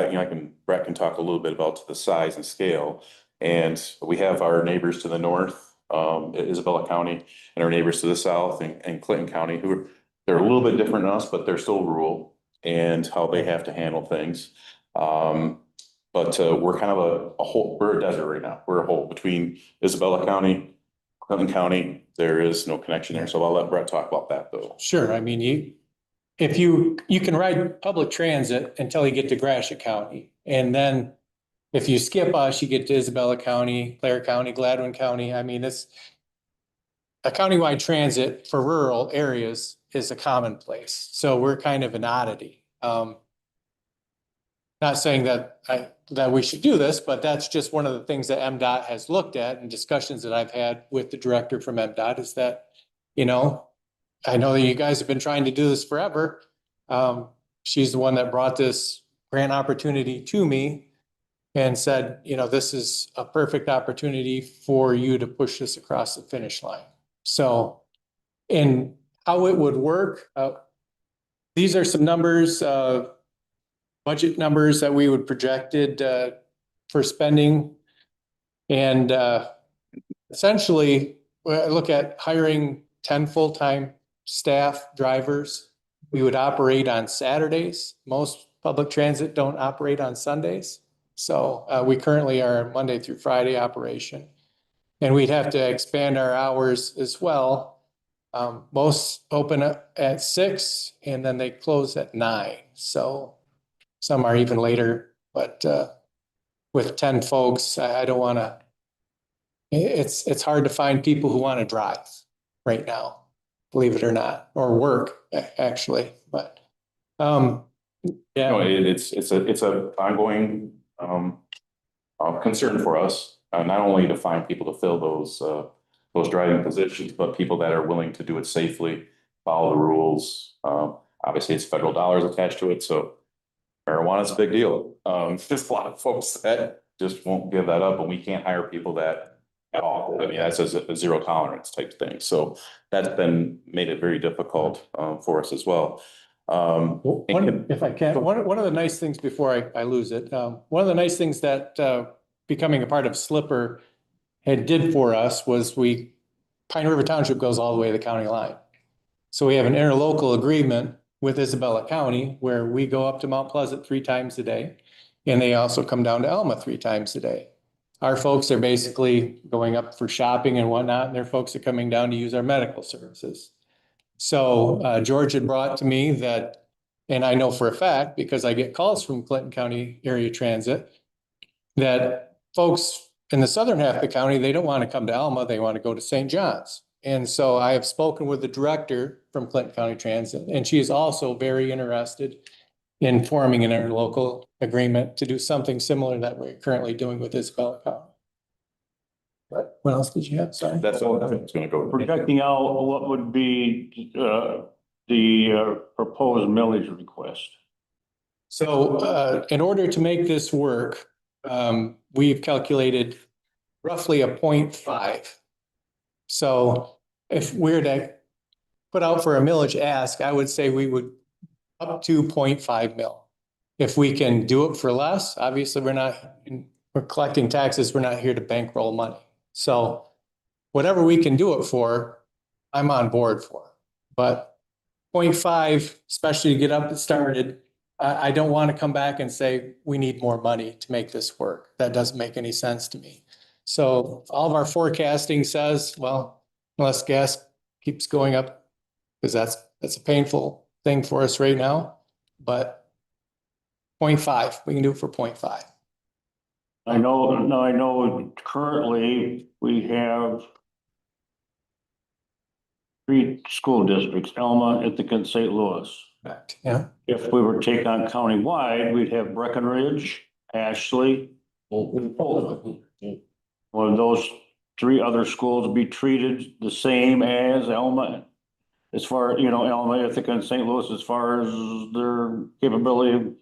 Brett can talk a little bit about the size and scale. And we have our neighbors to the north, Isabella County, and our neighbors to the south and Clinton County, they're a little bit different than us, but they're still rural and how they have to handle things. But we're kind of a whole, we're a desert right now. We're a whole between Isabella County, Clinton County. There is no connection there. So I'll let Brett talk about that though. Sure, I mean, if you can ride public transit until you get to Gratiot County. And then if you skip us, you get to Isabella County, Clare County, Gladwin County. I mean, it's a countywide transit for rural areas is a commonplace. So we're kind of an oddity. Not saying that we should do this, but that's just one of the things that MDOT has looked at and discussions that I've had with the director from MDOT is that, you know, I know that you guys have been trying to do this forever. She's the one that brought this grant opportunity to me and said, you know, this is a perfect opportunity for you to push this across the finish line. So, and how it would work, these are some numbers, budget numbers that we would projected for spending. And essentially, I look at hiring 10 full-time staff drivers. We would operate on Saturdays. Most public transit don't operate on Sundays. So we currently are a Monday through Friday operation. And we'd have to expand our hours as well. Most open up at 6 and then they close at 9. So some are even later, but with 10 folks, I don't want to, it's hard to find people who want to drive right now, believe it or not, or work actually, but No, yeah. it's a ongoing concern for us, not only to find people to fill those driving positions, but people that are willing to do it safely, follow the rules. Obviously, it's federal dollars attached to it, so marijuana is a big deal. There's a lot of folks that just won't give that up, and we can't hire people that at all. I mean, that's a zero tolerance type thing. So that's made it very difficult for us as well. If I can, one of the nice things before I lose it, one of the nice things that becoming a part of Slipper did for us was Pine River Township goes all the way to the county line. So we have an interlocal agreement with Isabella County where we go up to Mount Pleasant 3 times a day. And they also come down to Alma 3 times a day. Our folks are basically going up for shopping and whatnot, and their folks are coming down to use our medical services. So George had brought to me that, and I know for a fact, because I get calls from Clinton County Area Transit, that folks in the southern half of the county, they don't want to come to Alma, they want to go to St. John's. And so I have spoken with the director from Clinton County Transit, and she is also very interested in forming an interlocal agreement to do something similar that we're currently doing with Isabella County. But what else did you have? Sorry. That's all it's going to go. Projecting out what would be the proposed millage request. So in order to make this work, we've calculated roughly a 0.5. So if we're to put out for a millage ask, I would say we would up to 0.5 mil. If we can do it for less, obviously we're collecting taxes. We're not here to bankroll money. So whatever we can do it for, I'm on board for. But 0.5, especially to get up and started, I don't want to come back and say we need more money to make this work. That doesn't make any sense to me. So all of our forecasting says, well, unless gas keeps going up, because that's a painful thing for us right now, but 0.5, we can do it for 0.5. I know currently we have 3 school districts, Alma, Ithaca, and St. Louis. Correct. Yeah. If we were to take on countywide, we'd have Breckenridge, Ashley. Would those 3 other schools be treated the same as Alma as far, Alma, Ithaca and St. Louis, as far as their capability of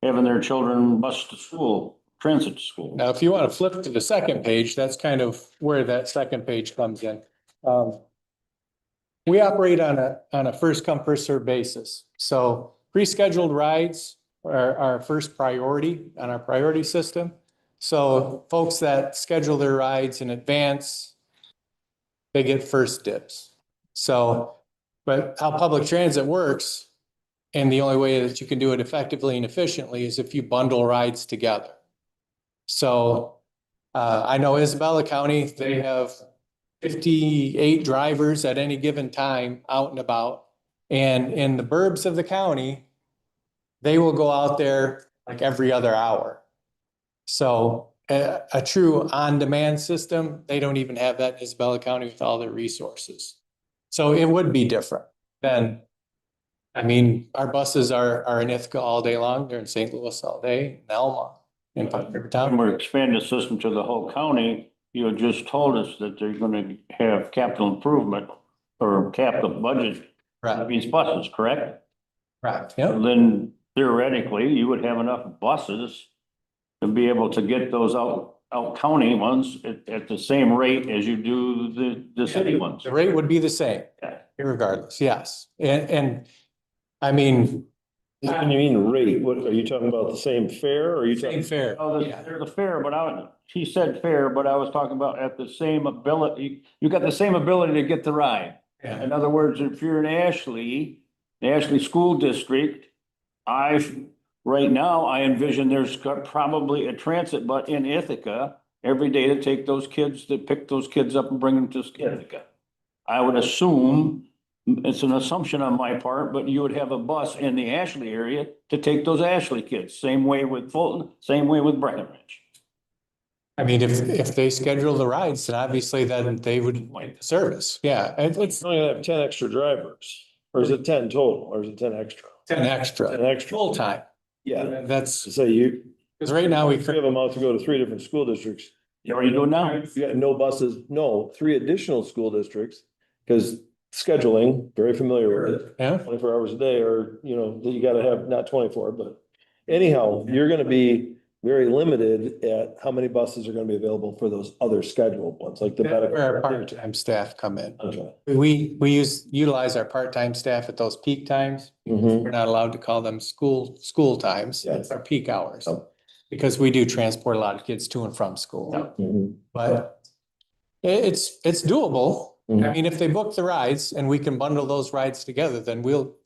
having their children bus to school, transit to school. Now, if you want to flip to the second page, that's kind of where that second page comes in. We operate on a first come, first served basis. So pre-scheduled rides are our first priority on our priority system. So folks that schedule their rides in advance, they get first dibs. So, but how public transit works, and the only way that you can do it effectively and efficiently is if you bundle rides together. So I know Isabella County, they have 58 drivers at any given time out and about. And in the burbs of the county, they will go out there like every other hour. So a true on-demand system, they don't even have that in Isabella County with all their resources. So it would be different than, I mean, our buses are in Ithaca all day long. They're in St. Louis all day, in Elma, in Pine River Town. When we're expanding the system to the whole county, you had just told us that they're gonna have capital improvement or capital budget Right, of these buses, correct? right, yeah. Then theoretically, you would have enough buses to be able to get those out county ones at the same rate as you do the city ones. The rate would be the same, Yeah. regardless, yes. And I mean, When you mean rate, what, are you talking about the same fare or are you same talking? fare. Oh, there's the fair, but he said fair, but I was talking about at the same ability, you got the same ability to get the ride. Yeah. In other words, if you're in Ashley, the Ashley School District, right now, I envision there's probably a transit but in Ithaca every day to take those kids, to pick those kids up and bring them to Ithaca. I would assume, it's an assumption on my part, but you would have a bus in the Ashley area to take those Ashley kids. Same way with Fulton, same way with Breckenridge. I mean, if they schedule the rides, then obviously then they would like the service. Yeah, it's It's only gonna have 10 extra drivers, or is it 10 total, or is it 10 extra? 10 extra, 10 extra. full time. Yeah, That's, so you, because right now we, if you have them out to go to 3 different school districts. You already do it now? You got no buses, no, 3 additional school districts, because scheduling, very familiar with it. yeah, 24 hours a day, or, that you gotta have, not 24, but anyhow, you're gonna be very limited at how many buses are gonna be available for those other scheduled ones, like the medical. where our part-time staff come in. Okay. We utilize our part-time staff at those peak times. Mhm. We're not allowed to call them school times. Yeah. It's our peak hours. Oh. Because we do transport a lot of kids to and from school. Mhm. But it's doable. I Mhm. mean, if they book the rides and we can bundle those rides together, then we'll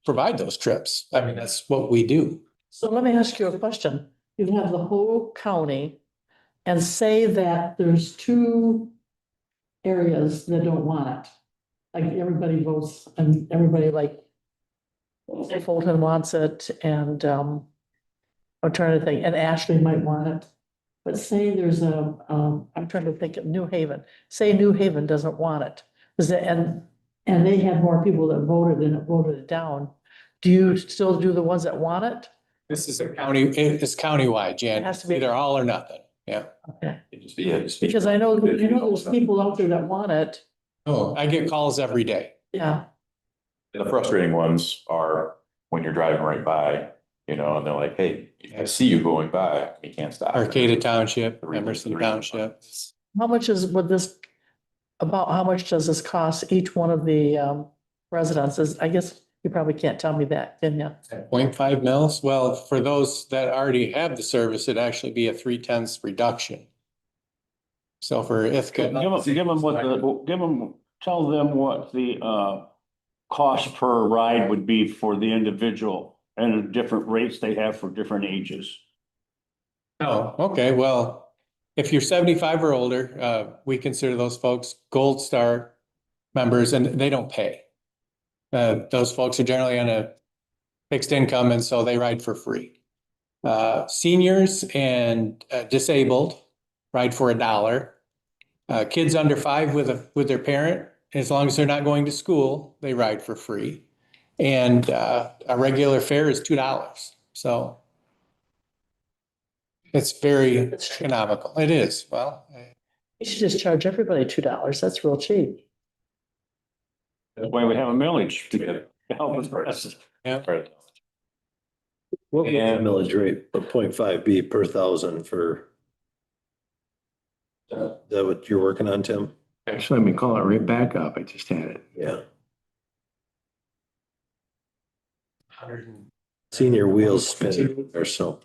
provide those trips. I mean, that's what we do. So let me ask you a question. You have the whole county and say that there's 2 areas that don't want it. Like everybody votes and everybody like, say Fulton wants it and, I'm trying to think, and Ashley might want it. But say there's I'm trying to think of New Haven, say New Haven doesn't want it. And they had more people that voted and it voted it down. Do you still do the ones that want it? This is it's countywide, Jan. It has to be- Either all or nothing. Yeah. Okay, Yeah. because I know there's people out there that want it. Oh, I get calls every day. Yeah, The frustrating ones are when you're driving right by, and they're like, hey, I see you going by, you can't stop. Arcata Township, Emerson Township. how much how much does this cost each one of the residences? I guess you probably can't tell me that, can you? 0.5 mils. Well, for those that already have the service, it'd actually be a 3/10 reduction. So for Ithaca. Tell them what the cost per ride would be for the individual and the different rates they have for different ages. Oh, okay, well, if you're 75 or older, we consider those folks Gold Star members and they don't pay. Those folks are generally on a fixed income and so they ride for free. Seniors and disabled ride for $1. Kids under 5 with their parent, as long as they're not going to school, they ride for free. And a regular fare is $2. So it's very economical. It is. Well, You should just charge everybody $2. That's real cheap. That's why we have a millage to help us rest. Yeah. What would the And- millage rate of 0.5 be per thousand for? Is that what you're working on, Tim? Actually, let me call it right back up. I just had it. Yeah. Senior wheels spinning or so.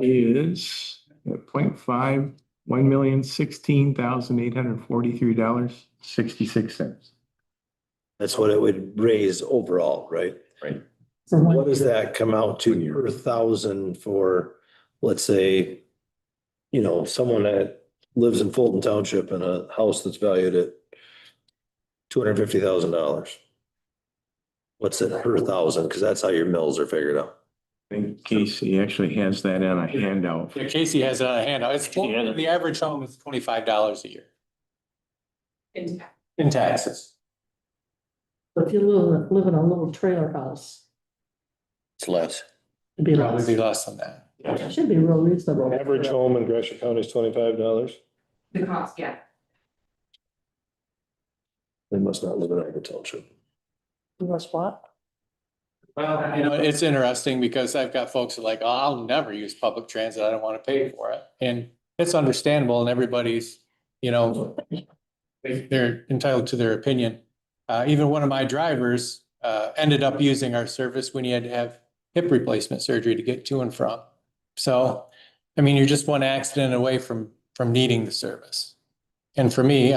Is at 0.5, $1,016,843.66. That's what it would raise overall, right? Right. For one What does year. that come out to per thousand for, let's say, someone that lives in Fulton Township in a house that's valued at $250,000? What's it per thousand? Because that's how your mills are figured out. I think Casey actually has that on a handout. Yeah, Casey has it on a handout. It's, He has it. the average home is $25 a year in taxes. But if you live in a little trailer house, It's less. it'd be Probably less. be less than that. It should be real reasonable. Average home in Gratiot County is $25. The cost, yeah. They must not live in Iowa Township. That's what? Well, it's interesting because I've got folks that are like, oh, I'll never use public transit. I don't want to pay for it. And it's understandable and everybody's, they're entitled to their opinion. Even one of my drivers, ended up using our service when he had to have hip replacement surgery to get to and from. So, I mean, you're just one accident away from needing the service. And for me,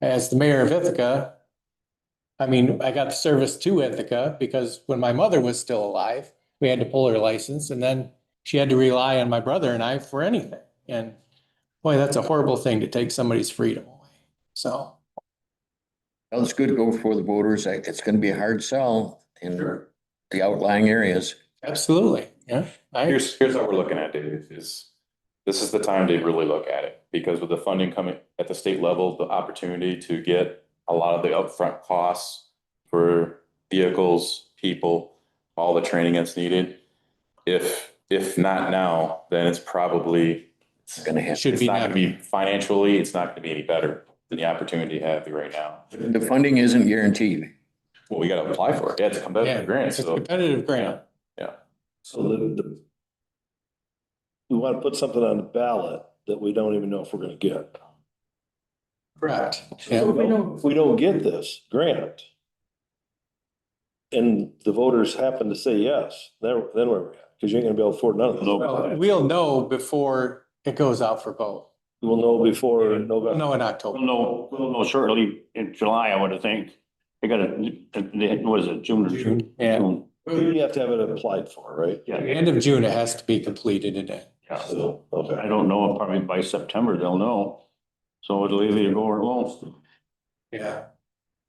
as the mayor of Ithaca, I mean, I got the service to Ithaca because when my mother was still alive, we had to pull her license and then she had to rely on my brother and I for anything. And boy, that's a horrible thing to take somebody's freedom away. So, Well, it's good to go for the voters. It's gonna be a hard sell in the outlying areas. absolutely, yeah. Here's what we're looking at, Dave, is this is the time to really look at it, because with the funding coming at the state level, the opportunity to get a lot of the upfront costs for vehicles, people, all the training that's needed. If not now, then it's probably, It's gonna have, Should it's be not now. gonna be financially, it's not gonna be any better than the opportunity you have right now. the funding isn't guaranteed. Well, we gotta apply for it. Yeah, it's a Yeah, competitive grant, it's a so. competitive grant. So we want to put something on the ballot that we don't even know if we're going to get. Correct. So Yeah. if we don't get this grant and the voters happen to say yes, then where we're at, because you ain't gonna be able to afford none of this. Well, we'll know before it goes out for vote. We'll know before We'll November. know in We'll October. know shortly in July, I would think. They got what is it, June or June? Yeah. You have to have it applied for, right? Yeah, End of June, it has to be completed in it. yeah. So, okay. I don't know, probably by September they'll know. So it'll either go or it won't. Yeah.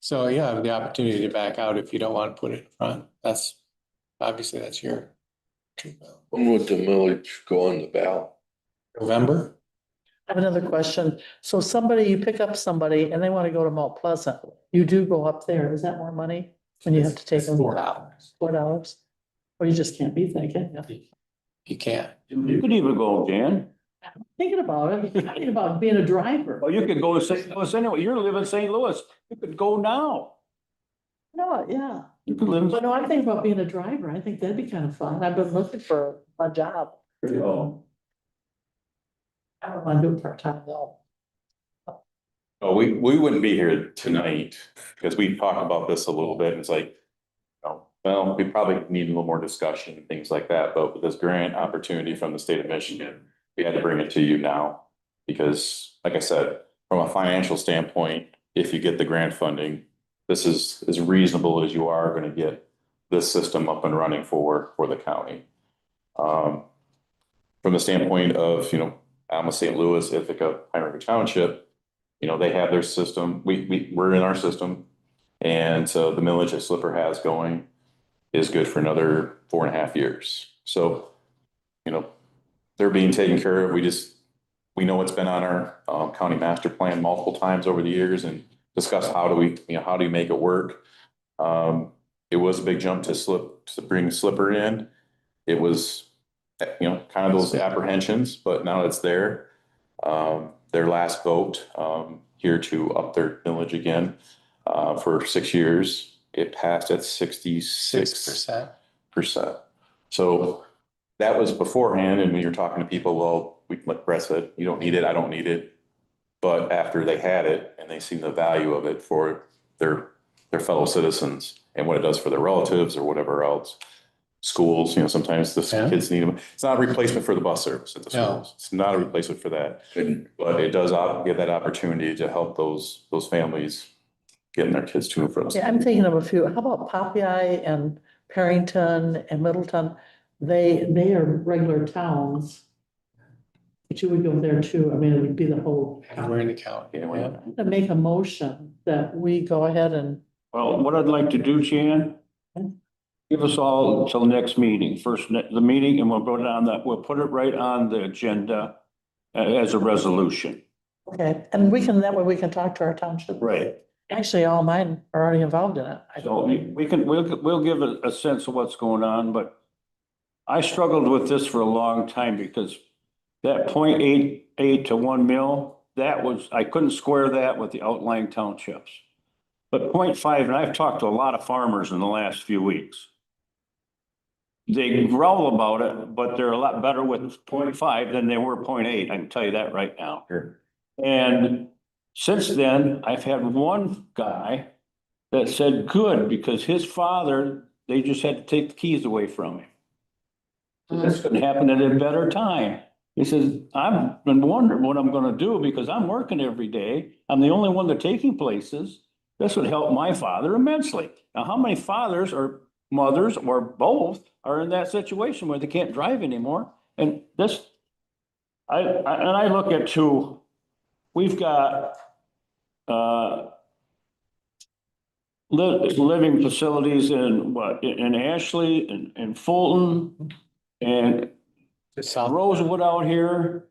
So you have the opportunity to back out if you don't want to put it in front. That's, obviously, that's your When would the millage go on the ballot? November. I have another question. So you pick up somebody and they want to go to Mount Pleasant. You do go up there. Is that more money? When you have to take them? $4. $4? Or you just can't beat that, can you? You can't. You could even go, Jan. Thinking about it, thinking about being a driver. Well, you could go to St. Louis anyway. You're living in St. Louis. You could go now. No, yeah. You could live. But no, I'm thinking about being a driver. I think that'd be kind of fun. I've been looking for a job. Oh. I don't want to do it part-time though. Oh, we wouldn't be here tonight because we talked about this a little bit. And it's like, well, we probably need a little more discussion and things like that. But with this grant opportunity from the state of Michigan, we had to bring it to you now. Because like I said, from a financial standpoint, if you get the grant funding, this is as reasonable as you are going to get this system up and running for the county. From the standpoint of, Alma, St. Louis, Ithaca, Pine River Township, they have their system. We're in our system. And so the millage that Slipper has going is good for another 4.5 years. So, they're being taken care of. We know it's been on our county master plan multiple times over the years and discuss how do you make it work? It was a big jump to bring Slipper in. It was, kind of those apprehensions, but now it's there. Their last vote here to up their millage again for 6 years. It passed at 66%. 6%. So that was beforehand, and when you're talking to people, well, like Brett said, you don't need it, I don't need it. But after they had it and they seen the value of it for their fellow citizens and what it does for their relatives or whatever else, schools, sometimes the Yeah. kids need them. It's not a replacement for the bus service at the No. schools. It's not a replacement for that. Couldn't. But it does give that opportunity to help those families getting their kids to and from. Yeah, I'm thinking of a few. How about Popeye and Perrington and Middleton? They are regular towns. But you would go there too. I mean, it would be the whole. We're in the county. Yeah. To make a motion that we go ahead and, Well, what I'd like to do, Jan, give us all until next meeting, the meeting, and we'll go down we'll put it right on the agenda as a resolution. okay, and that way we can talk to our township. Right. Actually, all mine are already involved in it. So we'll give a sense of what's going on, but I struggled with this for a long time because that 0.88 to 1 mil, I couldn't square that with the outlying townships. But 0.5, and I've talked to a lot of farmers in the last few weeks. They growl about it, but they're a lot better with 0.5 than they were 0.8. I can tell you that right now. Sure. And since then, I've had one guy that said, good, because his father, they just had to take the keys away from him. This couldn't happen at a better time. He says, I've been wondering what I'm gonna do because I'm working every day. I'm the only one that's taking places. This would help my father immensely. Now, how many fathers or mothers or both are in that situation where they can't drive anymore? And this, I look at two, we've got living facilities in Ashley and Fulton and Rosewood out here.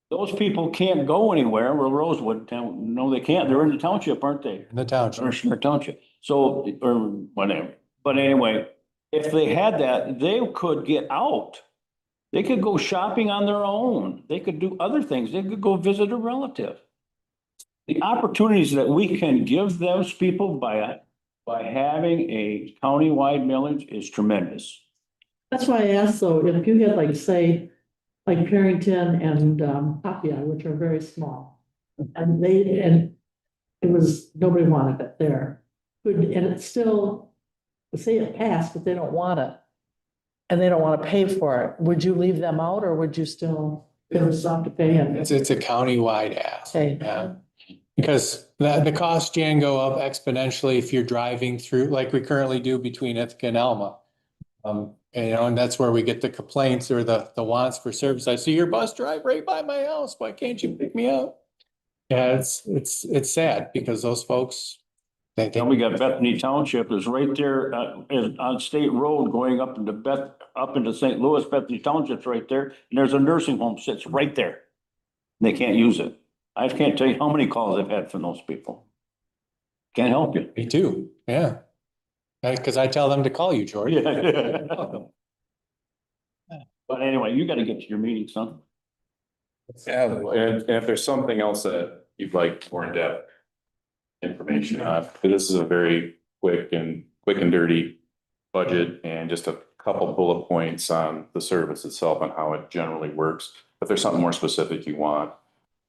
Those people can't go anywhere. Well, Rosewood, no, they can't. They're in the township, aren't they? In the township. Or township. So, or whatever. But anyway, if they had that, they could get out. They could go shopping on their own. They could do other things. They could go visit a relative. The opportunities that we can give those people by having a countywide millage is tremendous. that's why I asked, though, if you had like, say, like Perrington and Popeye, which are very small. And it was, nobody wanted it there. And it's still, say it passed, but they don't want it. And they don't want to pay for it. Would you leave them out or would you still, there's some to pay in? It's a countywide ask. Okay. Yeah. Because the cost can go up exponentially if you're driving through, like we currently do between Ithaca and Alma. And that's where we get the complaints or the wants for service. I see your bus drive right by my house. Why can't you pick me up? Yeah, it's sad because those folks. Then we got Bethany Township is right there on State Road going up into St. Louis. Bethany Township's right there, and there's a nursing home sits right there. They can't use it. I can't tell you how many calls I've had from those people. Can't help you. Me too, yeah. Because I tell them to call you, George. Yeah. But anyway, you gotta get to your meeting, son. Yeah, and if there's something else that you'd like more in-depth information on, because this is a very quick and dirty budget and just a couple bullet points on the service itself and how it generally works. If there's something more specific you want,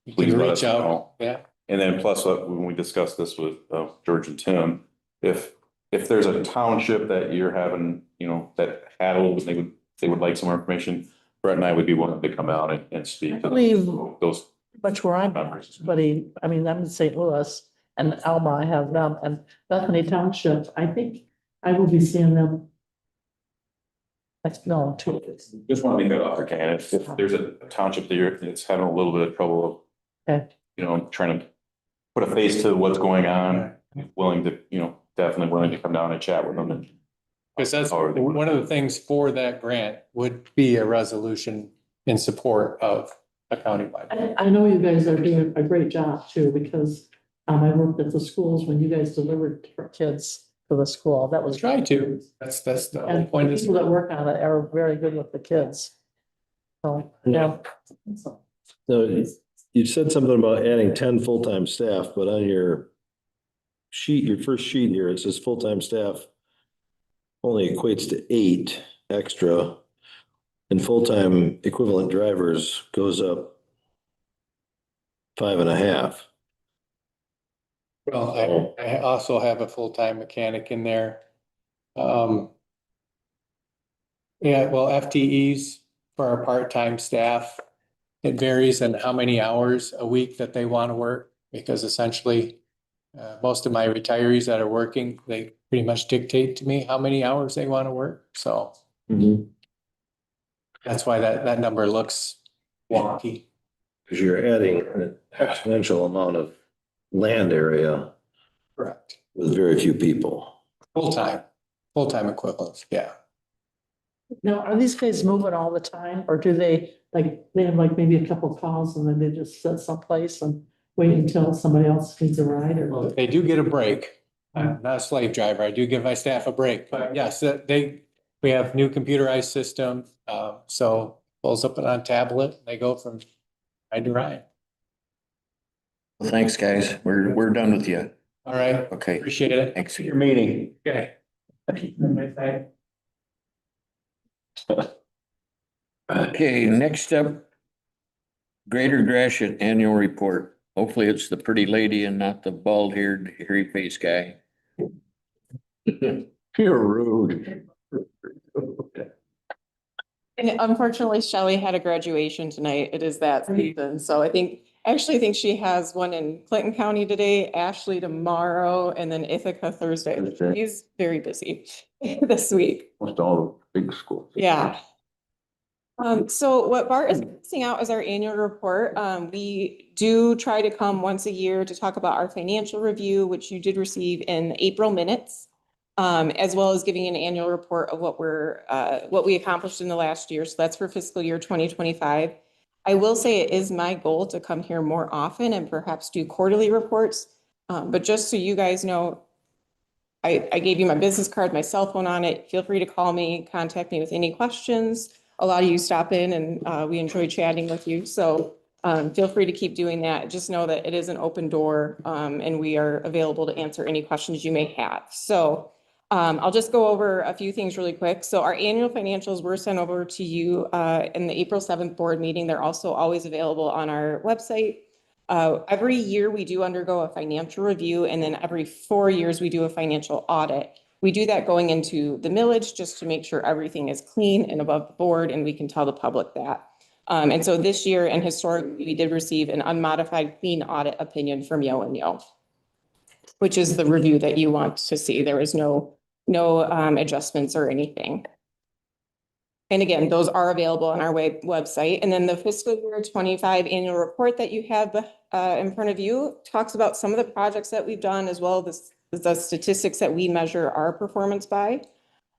You please can let reach us out, know. yeah. And then plus, when we discussed this with George and Tim, if there's a township that you're having, that had a little, they would like some more information, Brett and I would be willing to come out and speak. I believe those. much where I'm, I'm in St. Louis and Alma, I have them, and Bethany Township, I think I will be seeing them. No, two. Just want to make that offer, Ken. If there's a township that's having a little bit of trouble, Okay. Trying to put a face to what's going on, willing to, definitely willing to come down and chat with them. And Because that's one of the things for that grant would be a resolution in support of a countywide. I know you guys are doing a great job too, because I worked at the schools when you guys delivered for kids to the school. That was. Try to. That's the whole And point. the people that work on it are very good with the kids. So, yeah. So you said something about adding 10 full-time staff, but on your sheet, your first sheet here, it says full-time staff only equates to 8 extra. And full-time equivalent drivers goes up 5.5. Well, I also have a full-time mechanic in there. Yeah, well, FTEs for our part-time staff, it varies on how many hours a week that they want to work, because essentially, most of my retirees that are working, they pretty much dictate to me how many hours they want to work, so that's why that number looks wonky. Because you're adding an exponential amount of land area Correct. with very few people. Full-time equivalents, yeah. Now, are these guys moving all the time, or do they, like, they have like maybe a couple calls and then they just sit someplace and wait until somebody else needs a ride, Well, or? they do get a break. I'm not a slave driver. I do give my staff a break, but yes, we have new computerized system. So pulls up on tablet, they go from ride to ride. Thanks, guys. We're done with you. All right, Okay, appreciate it. thanks. Your meeting. Okay. Okay, next up, Greater Gratiot Annual Report. Hopefully it's the pretty lady and not the bald-haired, hairy-faced guy. You're rude. And unfortunately, Shelley had a graduation tonight. It is that season. So I think she has one in Clinton County today, Ashley tomorrow, and then Ithaca Thursday. She's very busy this week. Most all the big schools. Yeah. So what Bart is missing out is our annual report. We do try to come once a year to talk about our financial review, which you did receive in April minutes. As well as giving an annual report of what we accomplished in the last year. So that's for fiscal year 2025. I will say it is my goal to come here more often and perhaps do quarterly reports. But just so you guys know, I gave you my business card, my cell phone on it. Feel free to call me, contact me with any questions. A lot of you stop in and we enjoy chatting with you. So feel free to keep doing that. Just know that it is an open door and we are available to answer any questions you may have. So I'll just go over a few things really quick. So our annual financials were sent over to you in the April 7th board meeting. They're also always available on our website. Every year we do undergo a financial review, and then every 4 years we do a financial audit. We do that going into the millage just to make sure everything is clean and above the board, and we can tell the public that. And so this year and historically, we did receive an unmodified clean audit opinion from Yo and Yo, which is the review that you want to see. There is no adjustments or anything. And again, those are available on our website. And then the fiscal year 25 annual report that you have in front of you talks about some of the projects that we've done, as well as the statistics that we measure our performance by.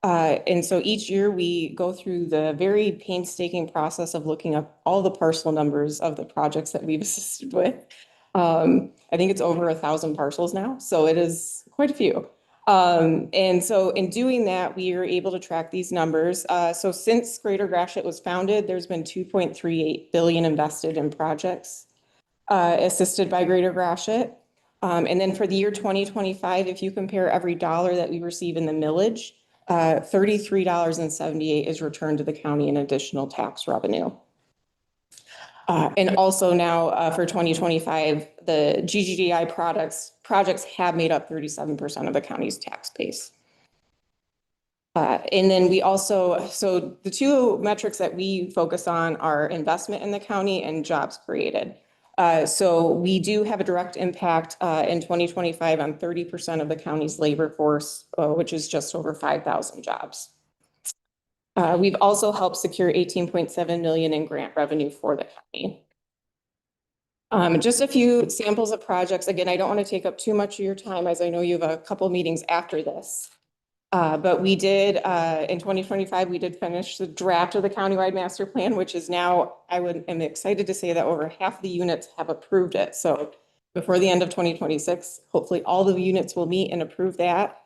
And so each year we go through the very painstaking process of looking up all the parcel numbers of the projects that we've assisted with. I think it's over 1,000 parcels now, so it is quite a few. And so in doing that, we are able to track these numbers. So since Greater Gratiot was founded, there's been 2.38 billion invested in projects assisted by Greater Gratiot. And then for the year 2025, if you compare every dollar that we receive in the millage, $33.78 is returned to the county in additional tax revenue. And also now for 2025, the GGDI projects have made up 37% of the county's tax base. And then we also, so the two metrics that we focus on are investment in the county and jobs created. So we do have a direct impact in 2025 on 30% of the county's labor force, which is just over 5,000 jobs. We've also helped secure 18.7 million in grant revenue for the county. Just a few samples of projects. Again, I don't want to take up too much of your time, as I know you have a couple meetings after this. But we did, in 2025, we did finish the draft of the countywide master plan, which is now, am excited to say that over half of the units have approved it. So before the end of 2026, hopefully all the units will meet and approve that.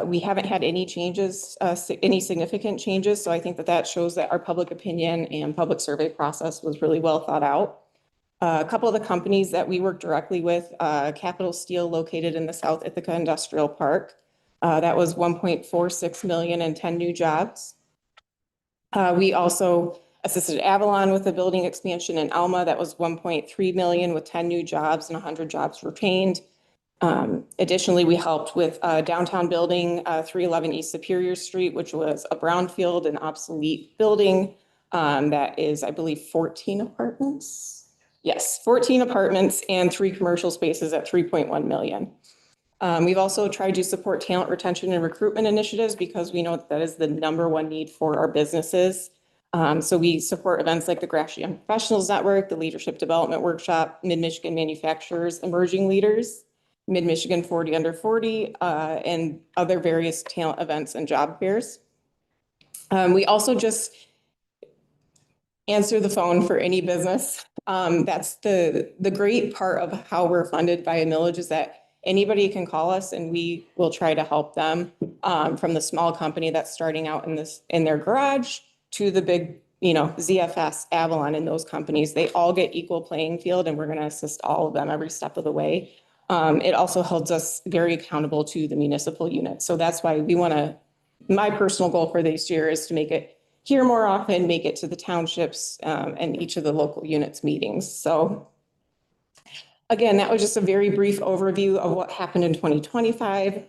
We haven't had any changes, any significant changes. So I think that shows that our public opinion and public survey process was really well thought out. A couple of the companies that we work directly with, Capital Steel located in the South Ithaca Industrial Park. That was 1.46 million and 10 new jobs. We also assisted Avalon with a building expansion in Alma. That was 1.3 million with 10 new jobs and 100 jobs retained. Additionally, we helped with downtown building, 311 East Superior Street, which was a brownfield and obsolete building. That is, I believe, 14 apartments. Yes, 14 apartments and 3 commercial spaces at 3.1 million. We've also tried to support talent retention and recruitment initiatives because we know that is the #1 need for our businesses. So we support events like the Gratiot Young Professionals Network, the Leadership Development Workshop, Mid-Michigan Manufacturers, Emerging Leaders, Mid-Michigan 40 Under 40, and other various talent events and job fairs. We also just answer the phone for any business. That's the great part of how we're funded by a millage is that anybody can call us and we will try to help them, from the small company that's starting out in their garage to the big, ZFS, Avalon, and those companies. They all get equal playing field and we're going to assist all of them every step of the way. It also holds us very accountable to the municipal unit. So that's why my personal goal for this year is to make it here more often, make it to the townships, and each of the local units meetings. So again, that was just a very brief overview of what happened in 2025.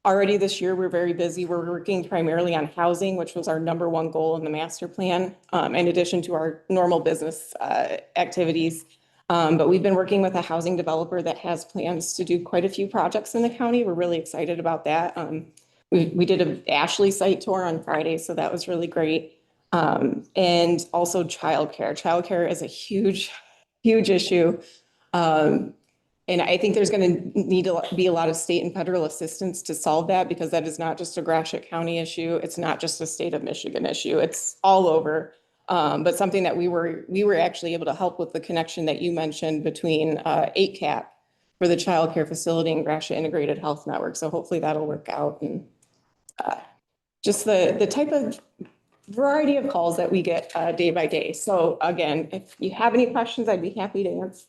Already this year, we're very busy. We're working primarily on housing, which was our #1 goal in the master plan, in addition to our normal business activities. But we've been working with a housing developer that has plans to do quite a few projects in the county. We're really excited about that. We did an Ashley site tour on Friday, so that was really great. And also childcare. Childcare is a huge, huge issue. And I think there's going to need to be a lot of state and federal assistance to solve that because that is not just a Gratiot County issue. It's not just a state of Michigan issue. It's all over. But something that we were actually able to help with the connection that you mentioned between 8CAP for the childcare facility and Gratiot Integrated Health Network. So hopefully that'll work out. And just the type of variety of calls that we get day by day. So again, if you have any questions, I'd be happy to answer.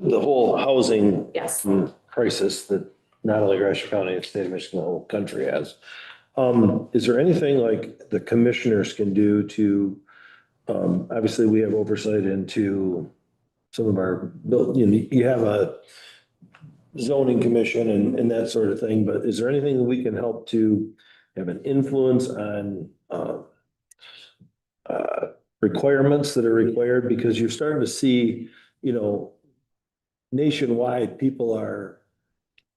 The whole housing Yes. crisis that not only Gratiot County and state of Michigan, the whole country has. Is there anything like the commissioners can do to, obviously we have oversight into some of our, you have a zoning commission and that sort of thing, but is there anything that we can help to have an influence on requirements that are required? Because you're starting to see, nationwide, people are,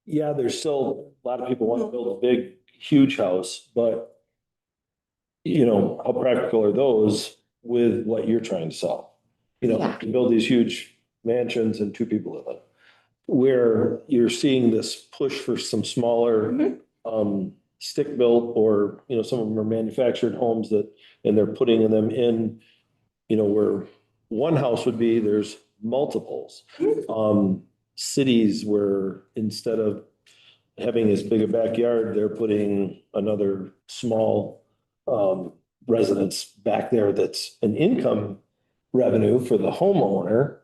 there's still a lot of people want to build a big, huge house, but how practical are those with what you're trying to solve? To build these huge mansions and 2 people live in, where you're seeing this push for some smaller, stick built, or, some of them are manufactured homes and they're putting them in, where one house would be, there's multiples. Cities where instead of having as big a backyard, they're putting another small residence back there that's an income revenue for the homeowner.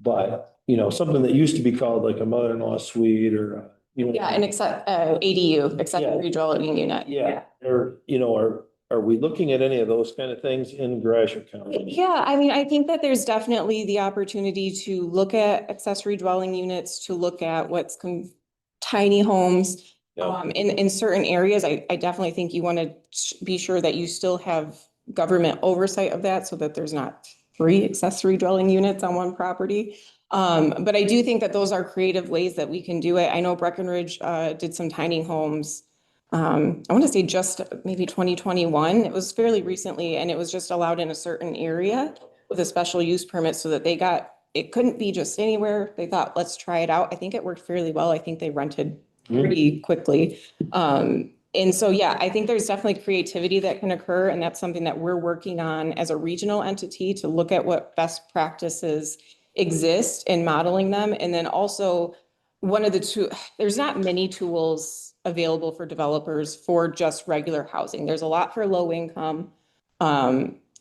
But, something that used to be called like a mother-in-law suite or, an ADU, accessory dwelling unit. Yeah. Or, are we looking at any of those kind of things in Gratiot County? Yeah, I mean, I think that there's definitely the opportunity to look at accessory dwelling units, to look at what's tiny homes. In certain areas, I definitely think you want to be sure that you still have government oversight of that so that there's not 3 accessory dwelling units on one property. But I do think that those are creative ways that we can do it. I know Breckenridge did some tiny homes. I want to say just maybe 2021. It was fairly recently, and it was just allowed in a certain area with a special use permit so that it couldn't be just anywhere. They thought, let's try it out. I think it worked fairly well. I think they rented pretty quickly. And so, I think there's definitely creativity that can occur. And that's something that we're working on as a regional entity to look at what best practices exist in modeling them. And then also there's not many tools available for developers for just regular housing. There's a lot for low income.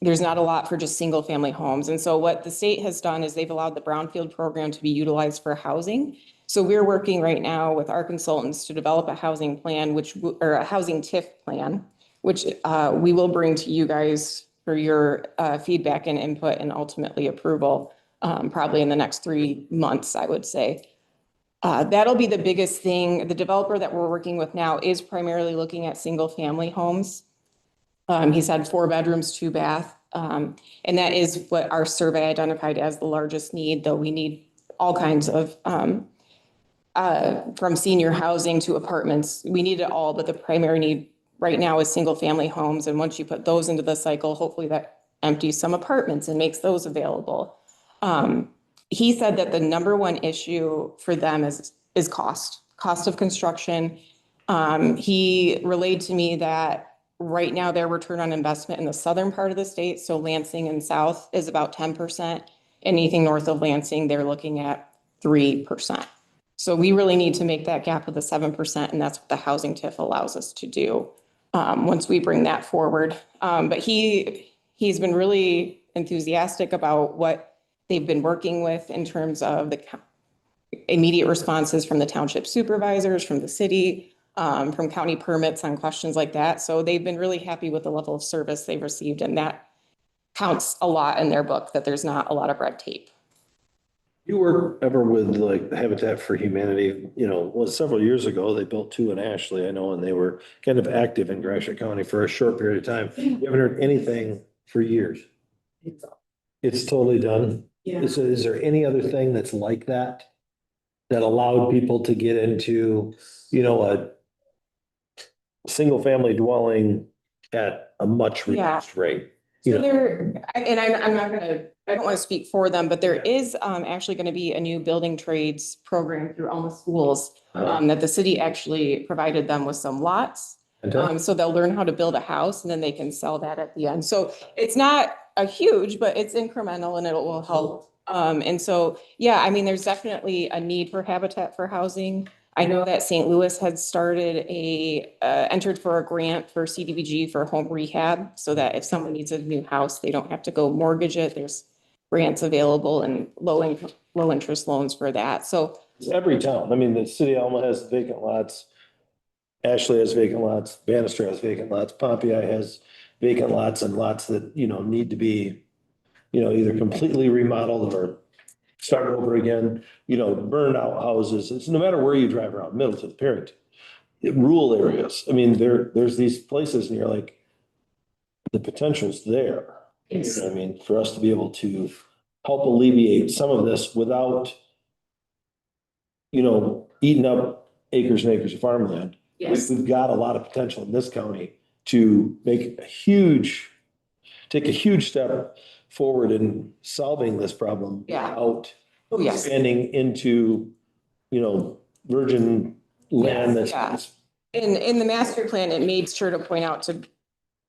there's not a lot for just single family homes. And so what the state has done is they've allowed the brownfield program to be utilized for housing. So we're working right now with our consultants to develop a housing plan, or a housing TIF plan, which we will bring to you guys for your feedback and input and ultimately approval, probably in the next 3 months, I would say. That'll be the biggest thing. The developer that we're working with now is primarily looking at single family homes. He said 4 bedrooms, 2 bath. And that is what our survey identified as the largest need, though we need all kinds of, from senior housing to apartments. We need it all, but the primary need right now is single family homes. And once you put those into the cycle, hopefully that empties some apartments and makes those available. He said that the number one issue for them is cost of construction. He relayed to me that right now their return on investment in the southern part of the state, so Lansing and south, is about 10%. Anything north of Lansing, they're looking at 3%. So we really need to make that gap of the 7%, and that's what the housing TIF allows us to do once we bring that forward. But he's been really enthusiastic about what they've been working with in terms of the immediate responses from the township supervisors, from the city, from county permits on questions like that. So they've been really happy with the level of service they've received, and that counts a lot in their book, that there's not a lot of red tape. You work ever with like the Habitat for Humanity, several years ago, they built 2 in Ashley, I know, and they were kind of active in Gratiot County for a short period of time. You haven't heard anything for years. It's totally done. Yeah. Is there any other thing that's like that? That allowed people to get into, a single family dwelling at a much reduced rate? So I don't want to speak for them, but there is actually going to be a new building trades program through Alma Schools that the city actually provided them with some lots. So they'll learn how to build a house and then they can sell that at the end. So it's not a huge, but it's incremental and it will help. And so, yeah, I mean, there's definitely a need for Habitat for Housing. I know that St. Louis had started entered for a grant for CDBG for home rehab, so that if someone needs a new house, they don't have to go mortgage it. There's grants available and low interest loans for that. So Every town, I mean, the city of Alma has vacant lots. Ashley has vacant lots, Bannister has vacant lots, Pompeii has vacant lots and lots that, need to be, either completely remodeled or start over again, burn out houses. It's no matter where you drive around, Middleton, Perryton, rural areas. I mean, there's these places and you're like, the potential's there. Yes. You know what I mean, for us to be able to help alleviate some of this without, eating up acres and acres of farmland. Yes. We've got a lot of potential in this county to take a huge step forward in solving this problem. Yeah. Without Oh, yes. expanding into, virgin land Yes, that's. in the master plan, it made sure to point out to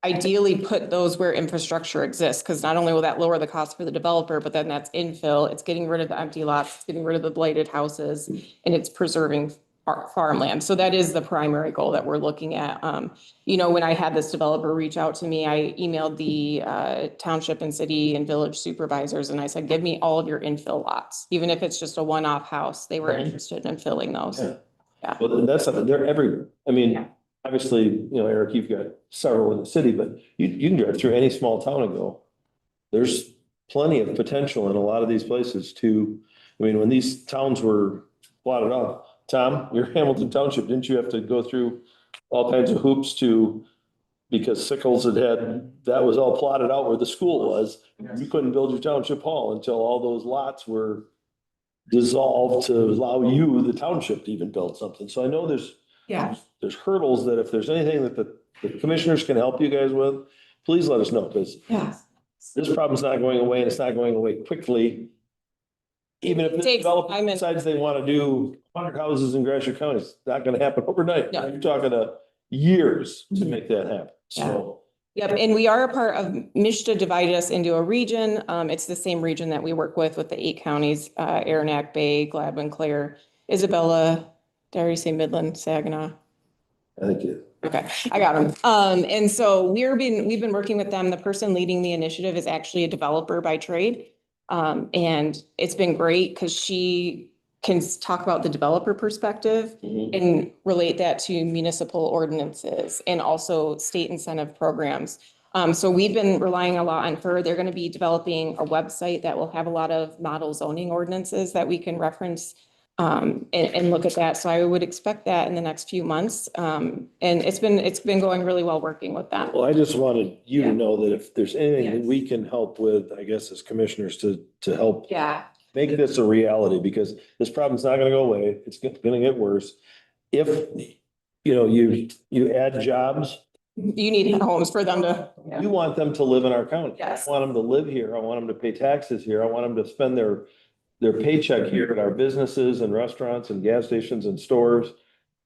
ideally put those where infrastructure exists, because not only will that lower the cost for the developer, but then that's infill, it's getting rid of the empty lots, it's getting rid of the blighted houses, and it's preserving our farmland. So that is the primary goal that we're looking at. When I had this developer reach out to me, I emailed the township and city and village supervisors, and I said, give me all of your infill lots, even if it's just a one-off house. They were interested in filling those. Yeah. Well, that's something, they're everywhere. I mean, Yeah. obviously, Eric, you've got several in the city, but you can drive through any small town and go, there's plenty of potential in a lot of these places when these towns were plotted out. Tom, you're Hamilton Township, didn't you have to go through all kinds of hoops because Sickles that was all plotted out where the school was. You couldn't build your township hall until all those lots were dissolved to allow you, the township, to even build something. So I know there's hurdles that if there's anything that the commissioners can help you guys with, please let us know, because this problem's not going away and it's not going away quickly. Even if the developer decides they want to do 100 houses in Gratiot County, it's not going to happen overnight. No. You're talking years to make that happen. So. Yep, and we are a part of, MISHDA divided us into a region. It's the same region that we work with the 8 counties, Aranac, Bay, Gladwin, Clare, Isabella, did I already say Midland, Saginaw? I think Okay, I got them. And so we've been working with them. The person leading the initiative is actually a developer by trade. And it's been great because she can talk about the developer perspective and relate that to municipal ordinances and also state incentive programs. So we've been relying a lot on her. They're going to be developing a website that will have a lot of model zoning ordinances that we can reference and look at that. So I would expect that in the next few months. And it's been going really well working with them. Well, I just wanted you to Yeah. know that if there's anything that Yes. we can help with, I guess as commissioners to help Yeah, make this a reality, because this problem's not gonna go away. It's gonna get worse. If, you add jobs, you need homes for them to. we want them to live in our county. Yes. I want them to live here. I want them to pay taxes here. I want them to spend their paycheck here at our businesses and restaurants and gas stations and stores.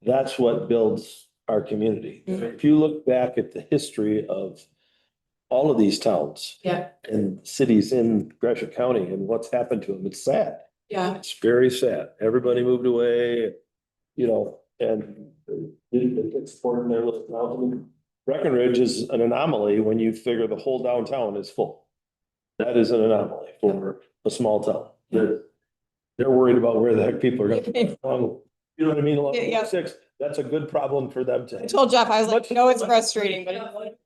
That's what builds our community. If you look back at the history of all of these towns Yeah, and cities in Gratiot County and what's happened to them, it's sad. yeah, It's very sad. Everybody moved away, and it's supporting their little town. Breckenridge is an anomaly when you figure the whole downtown is full. That is an anomaly for a small town. They're worried about where the heck people are gonna. You know what I mean? Yeah. 6, that's a good problem for them to I have. told Jeff, I was like, no, it's frustrating, but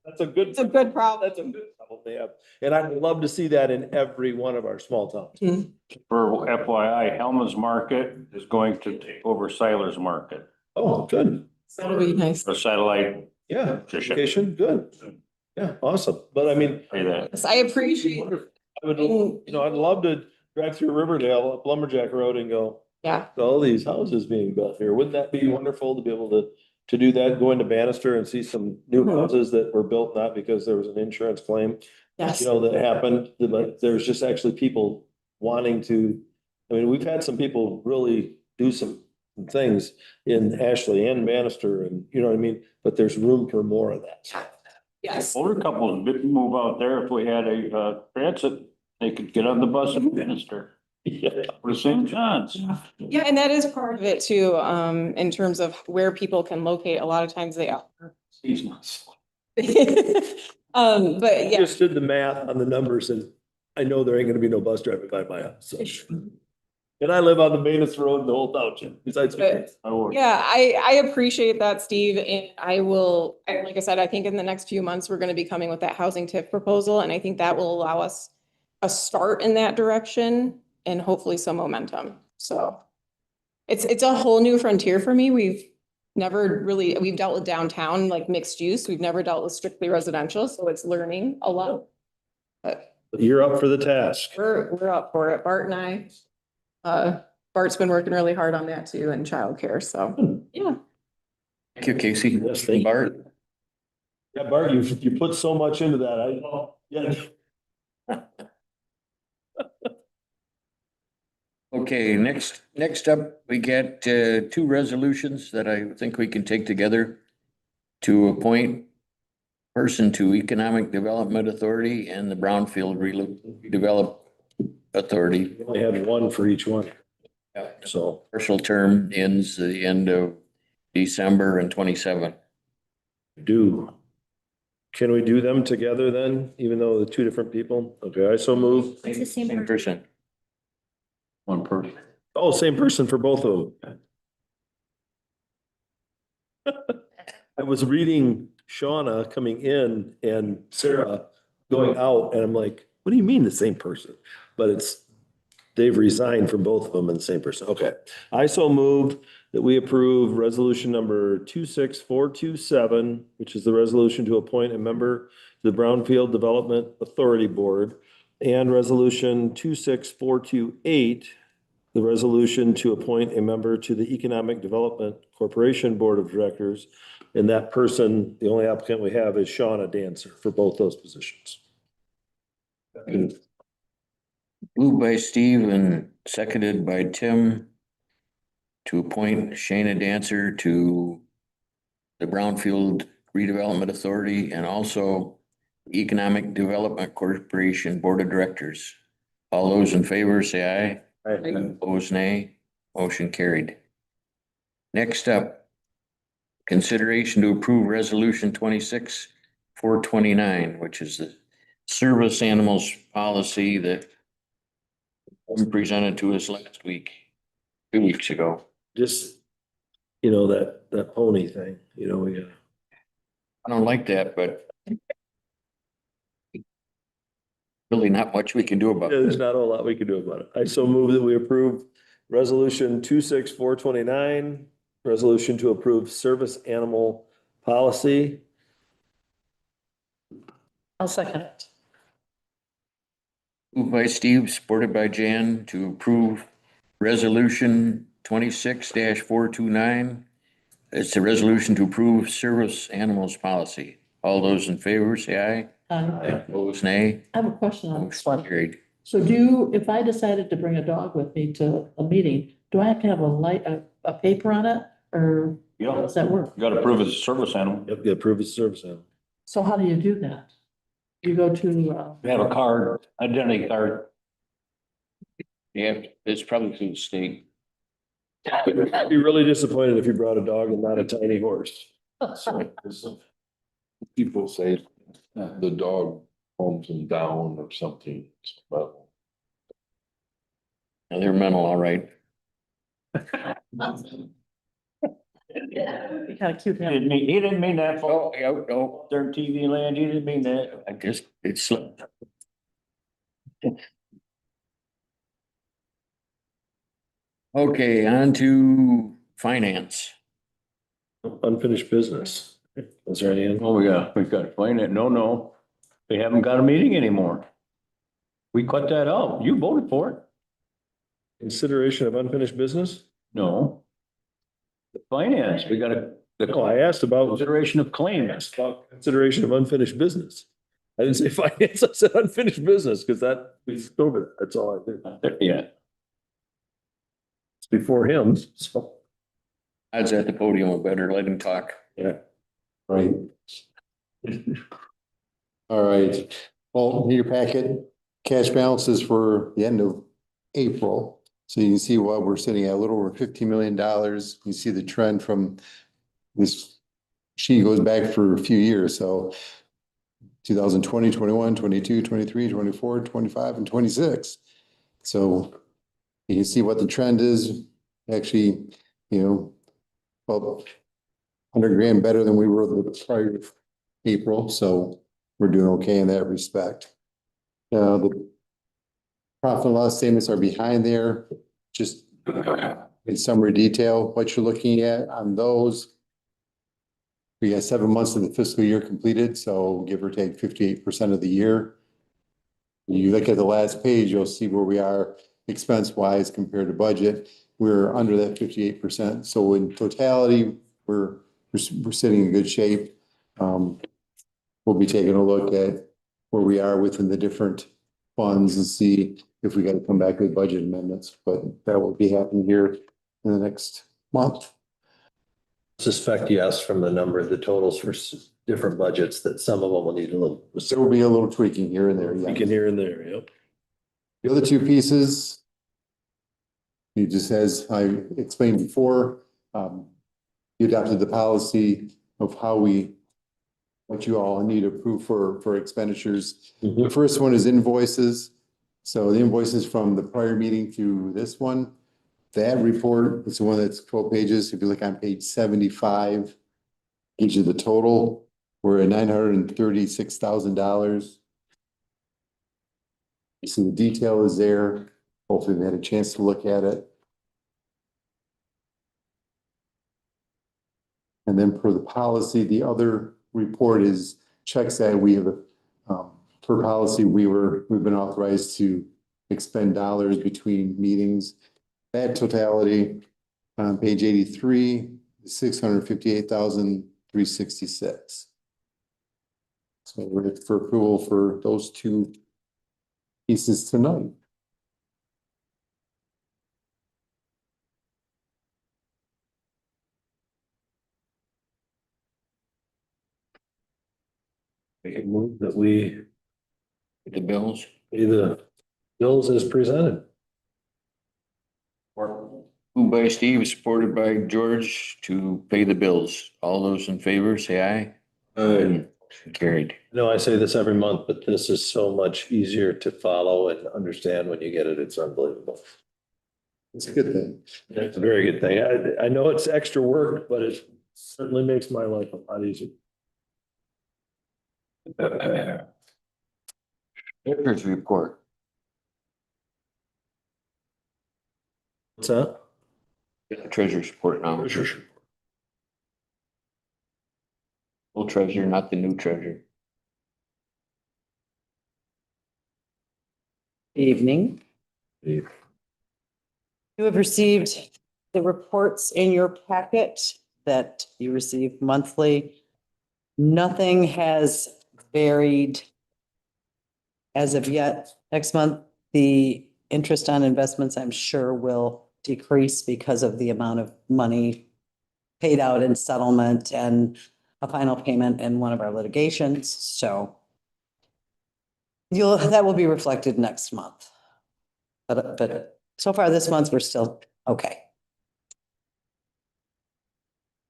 That's a good. it's a good problem. That's a good problem they have. And I'd love to see that in every one of our small towns. For FYI, Helma's Market is going to take over Siler's Market, Oh, good. That'll be nice. a satellite. Yeah, education, good. Yeah, awesome. But I mean, Say that. Yes, I appreciate, I would, I'd love to drive through Riverdale up Lumberjack Road and go, yeah, all these houses being built here. Wouldn't that be wonderful to be able to do that, go into Bannister and see some new Mhm. houses that were built not because there was an insurance claim, yes. that happened, but there's just actually people wanting to. I mean, we've had some people really do some things in Ashley and Bannister and, you know what I mean? But there's room for more of that. Yes. Older couples didn't move out there. If we had a transit, they could get on the bus and minister Yeah. for St. John's. Yeah, and that is part of it too, in terms of where people can locate. A lot of times they are. But I yeah, just did the math on the numbers and I know there ain't gonna be no bus driving by my house, so. And I live on the mainest road in the whole township, besides. But- yeah, I appreciate that, Steve, and like I said, I think in the next few months, we're gonna be coming with that housing tip proposal, and I think that will allow us a start in that direction and hopefully some momentum, so. It's a whole new frontier for me. We've dealt with downtown, like mixed use. We've never dealt with strictly residential, so it's learning a lot. But You're up for the task. we're up for it, Bart and I. Bart's been working really hard on that too in childcare, so, yeah. Thank you, Casey. Yes, thank you. Bart. Yeah, Bart, you put so much into that, yeah. Okay, next up, we get two resolutions that I think we can take together to appoint person to Economic Development Authority and the Brownfield Redevelop Authority. We only had one for each one, so. Partial term ends the end of December and 27. Can we do them together then, even though the two different people? Okay, I so move. It's the same Same person. One person. Oh, same person for both of them. I was reading Shauna coming in and Sarah going out, and I'm like, what do you mean the same person? But they've resigned from both of them and the same person. Okay. I so move that we approve resolution number 26427, which is the resolution to appoint a member to the Brownfield Development Authority Board, and resolution 26428, the resolution to appoint a member to the Economic Development Corporation Board of Directors. And that person, the only applicant we have is Shauna Dancer for both those positions. Moved by Steve and seconded by Tim to appoint Shayna Dancer to the Brownfield Redevelopment Authority and also Economic Development Corporation Board of Directors. All those in favor, say aye. Opposed, nay. Motion carried. Next up, consideration to approve resolution 26-429, which is the service animals policy that was presented to us last week, 2 weeks ago. Just, that pony thing, we got. I don't like that, but really not much we can do about Yeah, there's it. not a whole lot we can do about it. I so move that we approve resolution 26-429, resolution to approve service animal policy. I'll second it. Moved by Steve, supported by Jan, to approve resolution 26-429. It's a resolution to approve service animals policy. All those in favor, say aye. Opposed, nay. I have a question on this Motion one. carried. So if I decided to bring a dog with me to a meeting, do I have to have a paper on it, or how does that work? You gotta prove it's a service animal. Yep, get approved as service animal. So how do you do that? You go to, You have a card, identity card. Yeah, it's probably through the state. I'd be really disappointed if you brought a dog and not a tiny horse. People say the dog calms them down or something. But Now, they're mental, all right. you kind of cute He him. didn't mean that. Oh, yeah, no, There in TV land, he didn't mean that. it slipped. Okay, on to finance. Unfinished business. Is there any? Oh, we got to explain it. No. They haven't got a meeting anymore. We cut that out. You voted for it. Consideration of unfinished business? No. The finance, we got No, I asked about. consideration of claims. About consideration of unfinished business. I didn't say finance, I said unfinished business, because we skipped over that. That's all I did. Yeah. It's before him, so. I was at the podium, I better let him talk. Yeah. Right. All right. Well, in your packet, cash balances for the end of April. So you can see what we're sitting at, a little over $15 million. You see the trend from this sheet goes back for a few years. So 2020, 21, 22, 23, 24, 25, and 26. So you can see what the trend is. Actually, well, 100 grand better than we were the prior April. So we're doing okay in that respect. The profit and loss statements are behind there, just in summary detail, what you're looking at on those. We got 7 months of the fiscal year completed, so give or take 58% of the year. When you look at the last page, you'll see where we are expense wise compared to budget. We're under that 58%. So in totality, we're sitting in good shape. We'll be taking a look at where we are within the different funds and see if we got to come back with budget amendments, but that will be happening here in the next month. Suspect yes from the number of the totals for different budgets that some of them will need a little. There will be a little tweaking here and there. You Yeah. can hear in there, yep. The other two pieces, you just as I explained before, you adopted the policy of what you all need to approve for expenditures. The first one is invoices. So the invoices from the prior meeting to this one, that report is the one that's 12 pages. If you look on page 75, gives you the total. We're at $936,000. So the detail is there. Hopefully they had a chance to look at it. And then per the policy, the other report is checks that we have, per policy, we've been authorized to expend dollars between meetings. That totality on page 83, $658,366. So we're ready for approval for those two pieces tonight. Move that we The bills. pay the bills as presented. Moved by Steve, supported by George to pay the bills. All those in favor, say aye. Motion carried. I say this every month, but this is so much easier to follow and understand when you get it. It's unbelievable. It's a good thing. It's a very good thing. I know it's extra work, but it certainly makes my life a lot easier. Treasurer's report. What's that? Treasurer's report now. Old treasurer, not the new treasurer. Evening. You have received the reports in your packet that you receive monthly. Nothing has varied as of yet. Next month, the interest on investments, I'm sure, will decrease because of the amount of money paid out in settlement and a final payment in one of our litigations. So that will be reflected next month. But so far this month, we're still okay.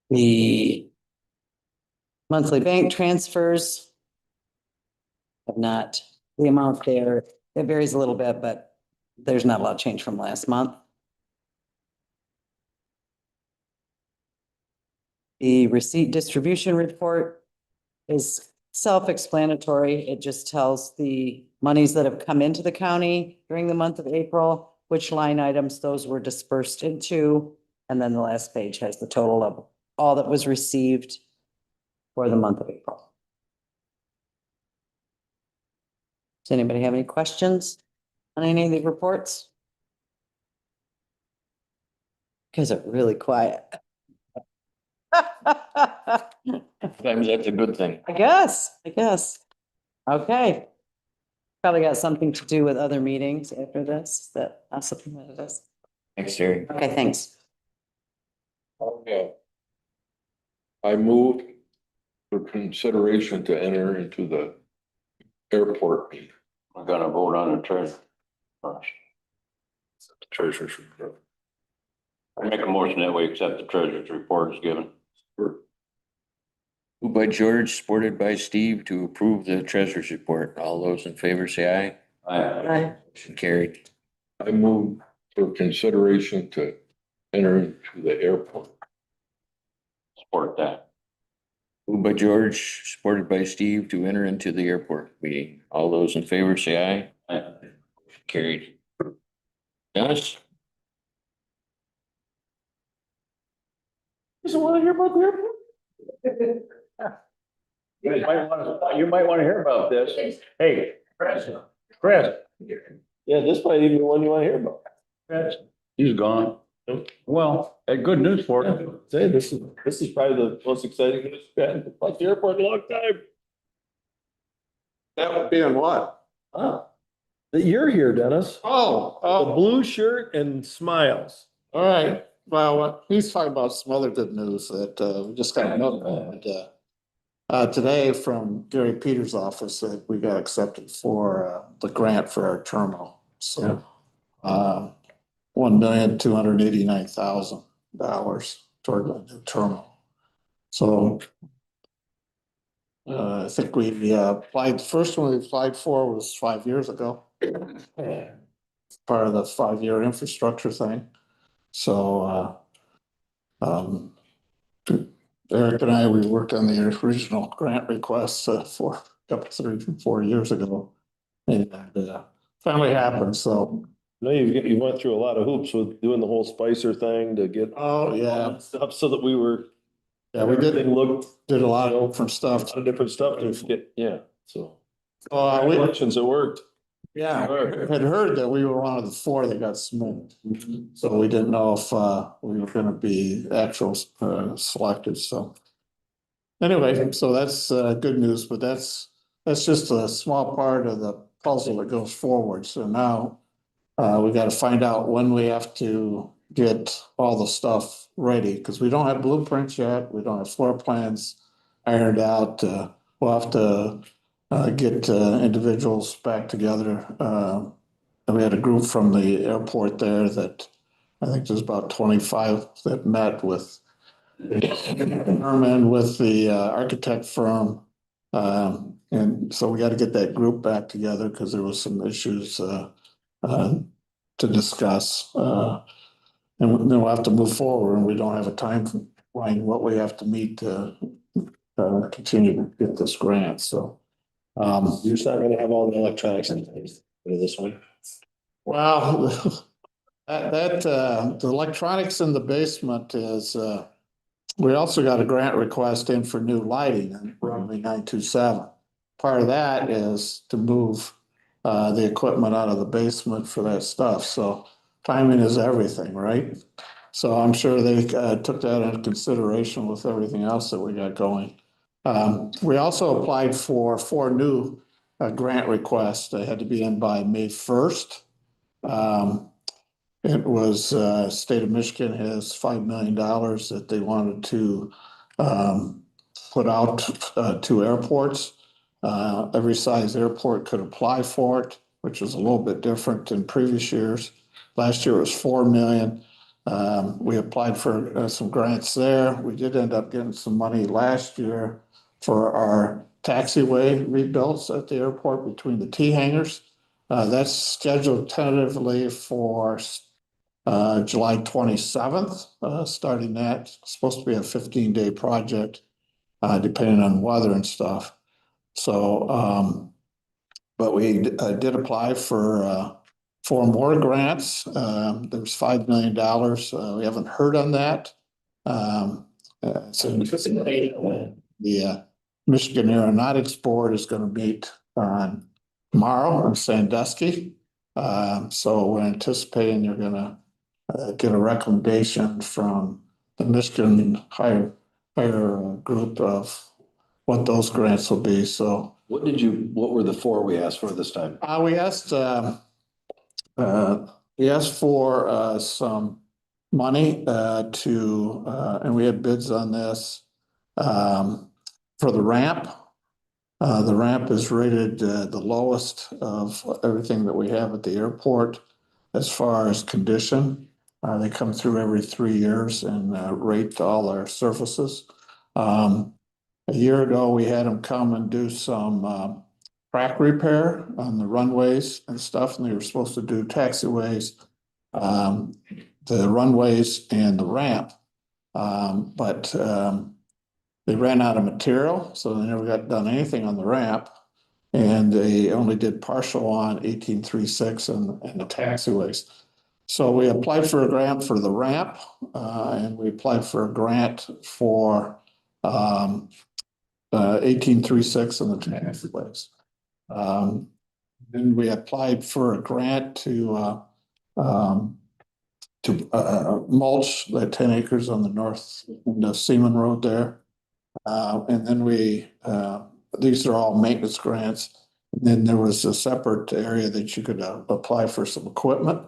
The monthly bank transfers have not, the amount there, it varies a little bit, but there's not a lot of change from last month. The receipt distribution report is self-explanatory. It just tells the monies that have come into the county during the month of April, which line items those were dispersed into. And then the last page has the total of all that was received for the month of April. Does anybody have any questions on any of the reports? You guys are really quiet. Sometimes that's a good thing. I guess. Okay. Probably got something to do with other meetings after this that I supplemented this. Thanks, Terry. Okay, thanks. Okay. I move for consideration to enter into the airport meeting. We're gonna vote on the treasure first. Treasurer's report. I make a motion that we accept the treasurer's report as given. Moved by George, supported by Steve to approve the treasurer's report. All those in favor, say aye. Aye. Motion carried. I move for consideration to enter into the airport. Support that. Moved by George, supported by Steve to enter into the airport meeting. All those in favor, say aye. Aye. Motion carried. Dennis? Doesn't want to hear about the airport? You might wanna hear about this. Hey, Chris. Yeah, this might even be one you want to hear about. He's gone. Well, good news for him. Say, this is probably the most exciting news we've had about the airport in a long time. That would be on what? That you're here, Dennis. The Oh, blue shirt and smiles. all right. Well, he's talking about some other good news that we just got notified today from Gary Peters' office that we got accepted for the grant for our terminal. So $1,289,000 toward the new terminal. So I think we applied, the first one we applied for was 5 years ago. Part of the 5-year infrastructure thing. So Eric and I, we worked on the original grant request for a couple, 3-4 years ago. And finally happened, so. No, you went through a lot of hoops with doing the whole Spicer thing to get. Oh, yeah. Stuff so that we were. Yeah, we did a lot of different A stuff. lot of different stuff to get, yeah, so. We, Elections, it worked. yeah, had heard that we were one of the 4 that got submitted. So we didn't know if we were gonna be actual selected, so. Anyway, so that's good news, but that's just a small part of the puzzle that goes forward. So now we gotta find out when we have to get all the stuff ready, because we don't have blueprints yet, we don't have floor plans ironed out. We'll have to get individuals back together. And we had a group from the airport there that I think there's about 25 that met with and with the architect firm. And so we got to get that group back together because there was some issues to discuss. And then we'll have to move forward, and we don't have a timeline what we have to meet to continue to get this grant, so. You're just not gonna have all the electronics in place for this one. Well, the electronics in the basement is, we also got a grant request in for new lighting in Roadway 927. Part of that is to move the equipment out of the basement for that stuff, so timing is everything, right? So I'm sure they took that into consideration with everything else that we got going. We also applied for 4 new grant requests. They had to be in by May 1st. It was, state of Michigan has $5 million that they wanted to put out to airports. Every size airport could apply for it, which is a little bit different than previous years. Last year it was 4 million. We applied for some grants there. We did end up getting some money last year for our taxiway rebuilds at the airport between the T hangars. That's scheduled tentatively for July 27th, starting that. It's supposed to be a 15-day project, depending on weather and stuff. So, but we did apply for 4 more grants. There's $5 million. We haven't heard on that. So the Michigan Aeronautics Board is going to meet on tomorrow in Sandusky. So we're anticipating you're going to get a recommendation from the Michigan higher group of what those grants will be. So What were the 4 we asked for this time? we asked for some money to and we had bids on this for the ramp. The ramp is rated the lowest of everything that we have at the airport as far as condition. They come through every 3 years and rate all our surfaces. A year ago, we had them come and do some track repair on the runways and stuff, and they were supposed to do taxiways, the runways and the ramp. But they ran out of material, so they never got done anything on the ramp. And they only did partial on 1836 and the taxiways. So we applied for a grant for the ramp, and we applied for a grant for 1836 and the taxiways. Then we applied for a grant to mulch the 10 acres on the north, the Seaman Road there. And then these are all maintenance grants. And then there was a separate area that you could apply for some equipment.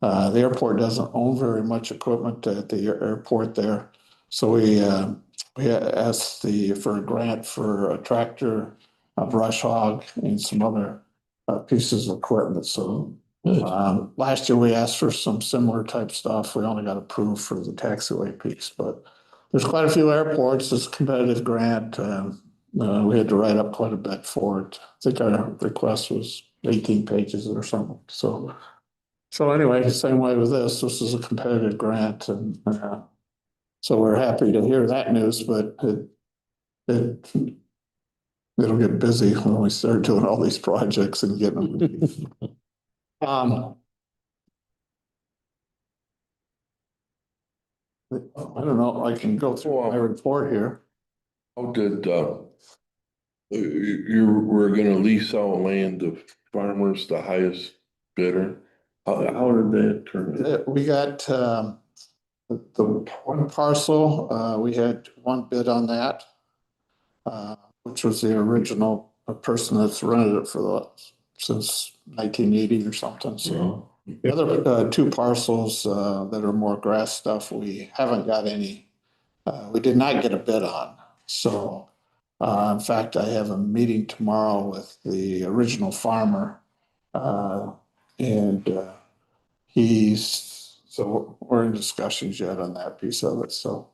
The airport doesn't own very much equipment at the airport there. So we asked for a grant for a tractor, a brush hog, and some other pieces of equipment. So last year we asked for some similar type stuff. We only got approved for the taxiway piece, but there's quite a few airports. It's a competitive grant. We had to write up quite a bit for it. I think our request was 18 pages or something. So anyway, the same way with this. This is a competitive grant, and so we're happy to hear that news. But it'll get busy when we start doing all these projects and getting them. I don't know. I can go through my report here. How did, we're gonna lease out land to farmers, the highest bidder? How did that turn out? We got the one parcel, we had one bid on that, which was the original person that's rented it since 1980 or something. So the other 2 parcels that are more grass stuff, we haven't got any. We did not get a bid on. So in fact, I have a meeting tomorrow with the original farmer, and he So we're in discussions yet on that piece of it, so.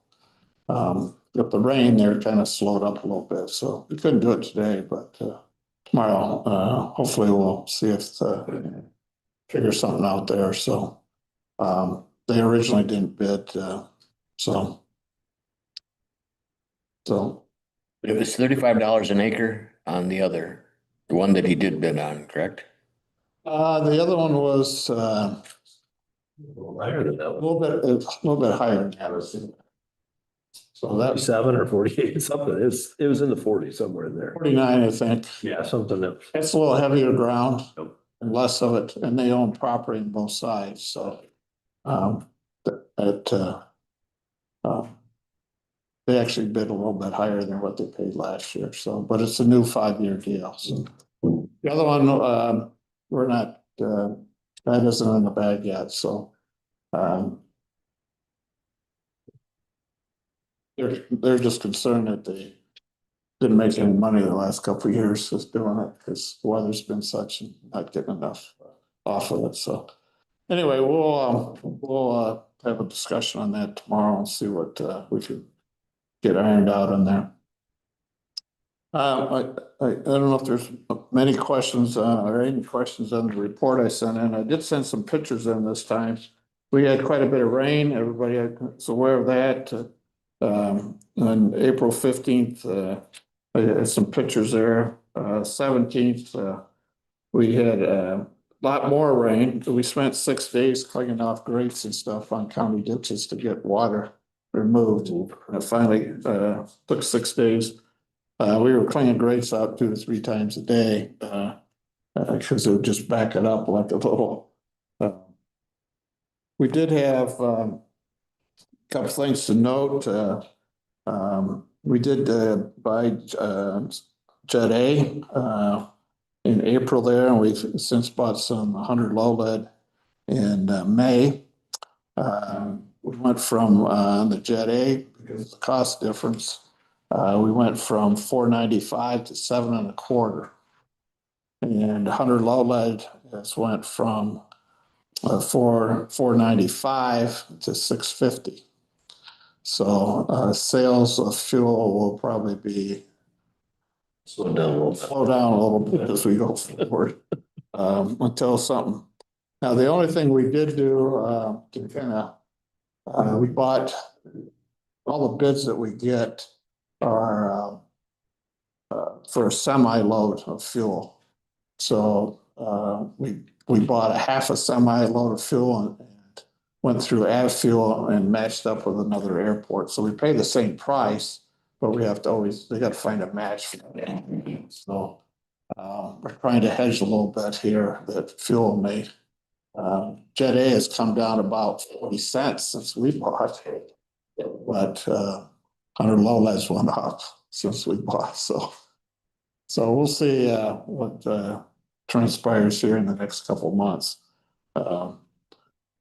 With the rain, they're kind of slowed up a little bit, so we couldn't do it today, but, tomorrow, hopefully we'll see if, figure something out there, so. They originally didn't bid, so. So, It was $35 an acre on the other, the one that he did bid on, correct? the other one was, Higher than that a one. little bit higher than that. So that was 47 or 48, something. It was in the 40s, somewhere in there. 49, I think. Yeah, something that. It's a little heavier ground Yep. and less of it, and they own property on both sides, so. They actually bid a little bit higher than what they paid last year, so, but it's a new 5-year deal, so. The other one, we're not, that isn't in the bag yet, so. They're just concerned that they didn't make any money the last couple of years just doing it, because the weather's been such and not getting enough off of it, so. Anyway, we'll have a discussion on that tomorrow and see what, we can get ironed out on there. I don't know if there's many questions, or any questions on the report I sent in. I did send some pictures in this time. We had quite a bit of rain. Everybody is aware of that. On April 15th, I had some pictures there. 17th, we had a lot more rain. We spent 6 days cleaning off grates and stuff on county ditches to get water removed. And it finally took 6 days. We were cleaning grates out 2 to 3 times a day, because it would just back it up like a little. We did have a couple things to note. We did buy Jet A in April there, and we've since bought some 100 low lead in May. We went from the Jet A, because of the cost difference. We went from 495 to 725. And 100 low lead has went from 495 to 650. So sales of fuel will probably be slow down a little bit as we go forward, until something. Now, the only thing we did do to kind of, we bought all the bids that we get are for a semi-load of fuel. So we bought a half a semi-load of fuel and went through fuel and matched up with another airport. So we pay the same price, but we have to they got to find a match for that. So we're trying to hedge a little bit here that fuel may. Jet A has come down about 40 cents since we bought, but 100 low leads went up since we bought. So we'll see what transpires here in the next couple of months.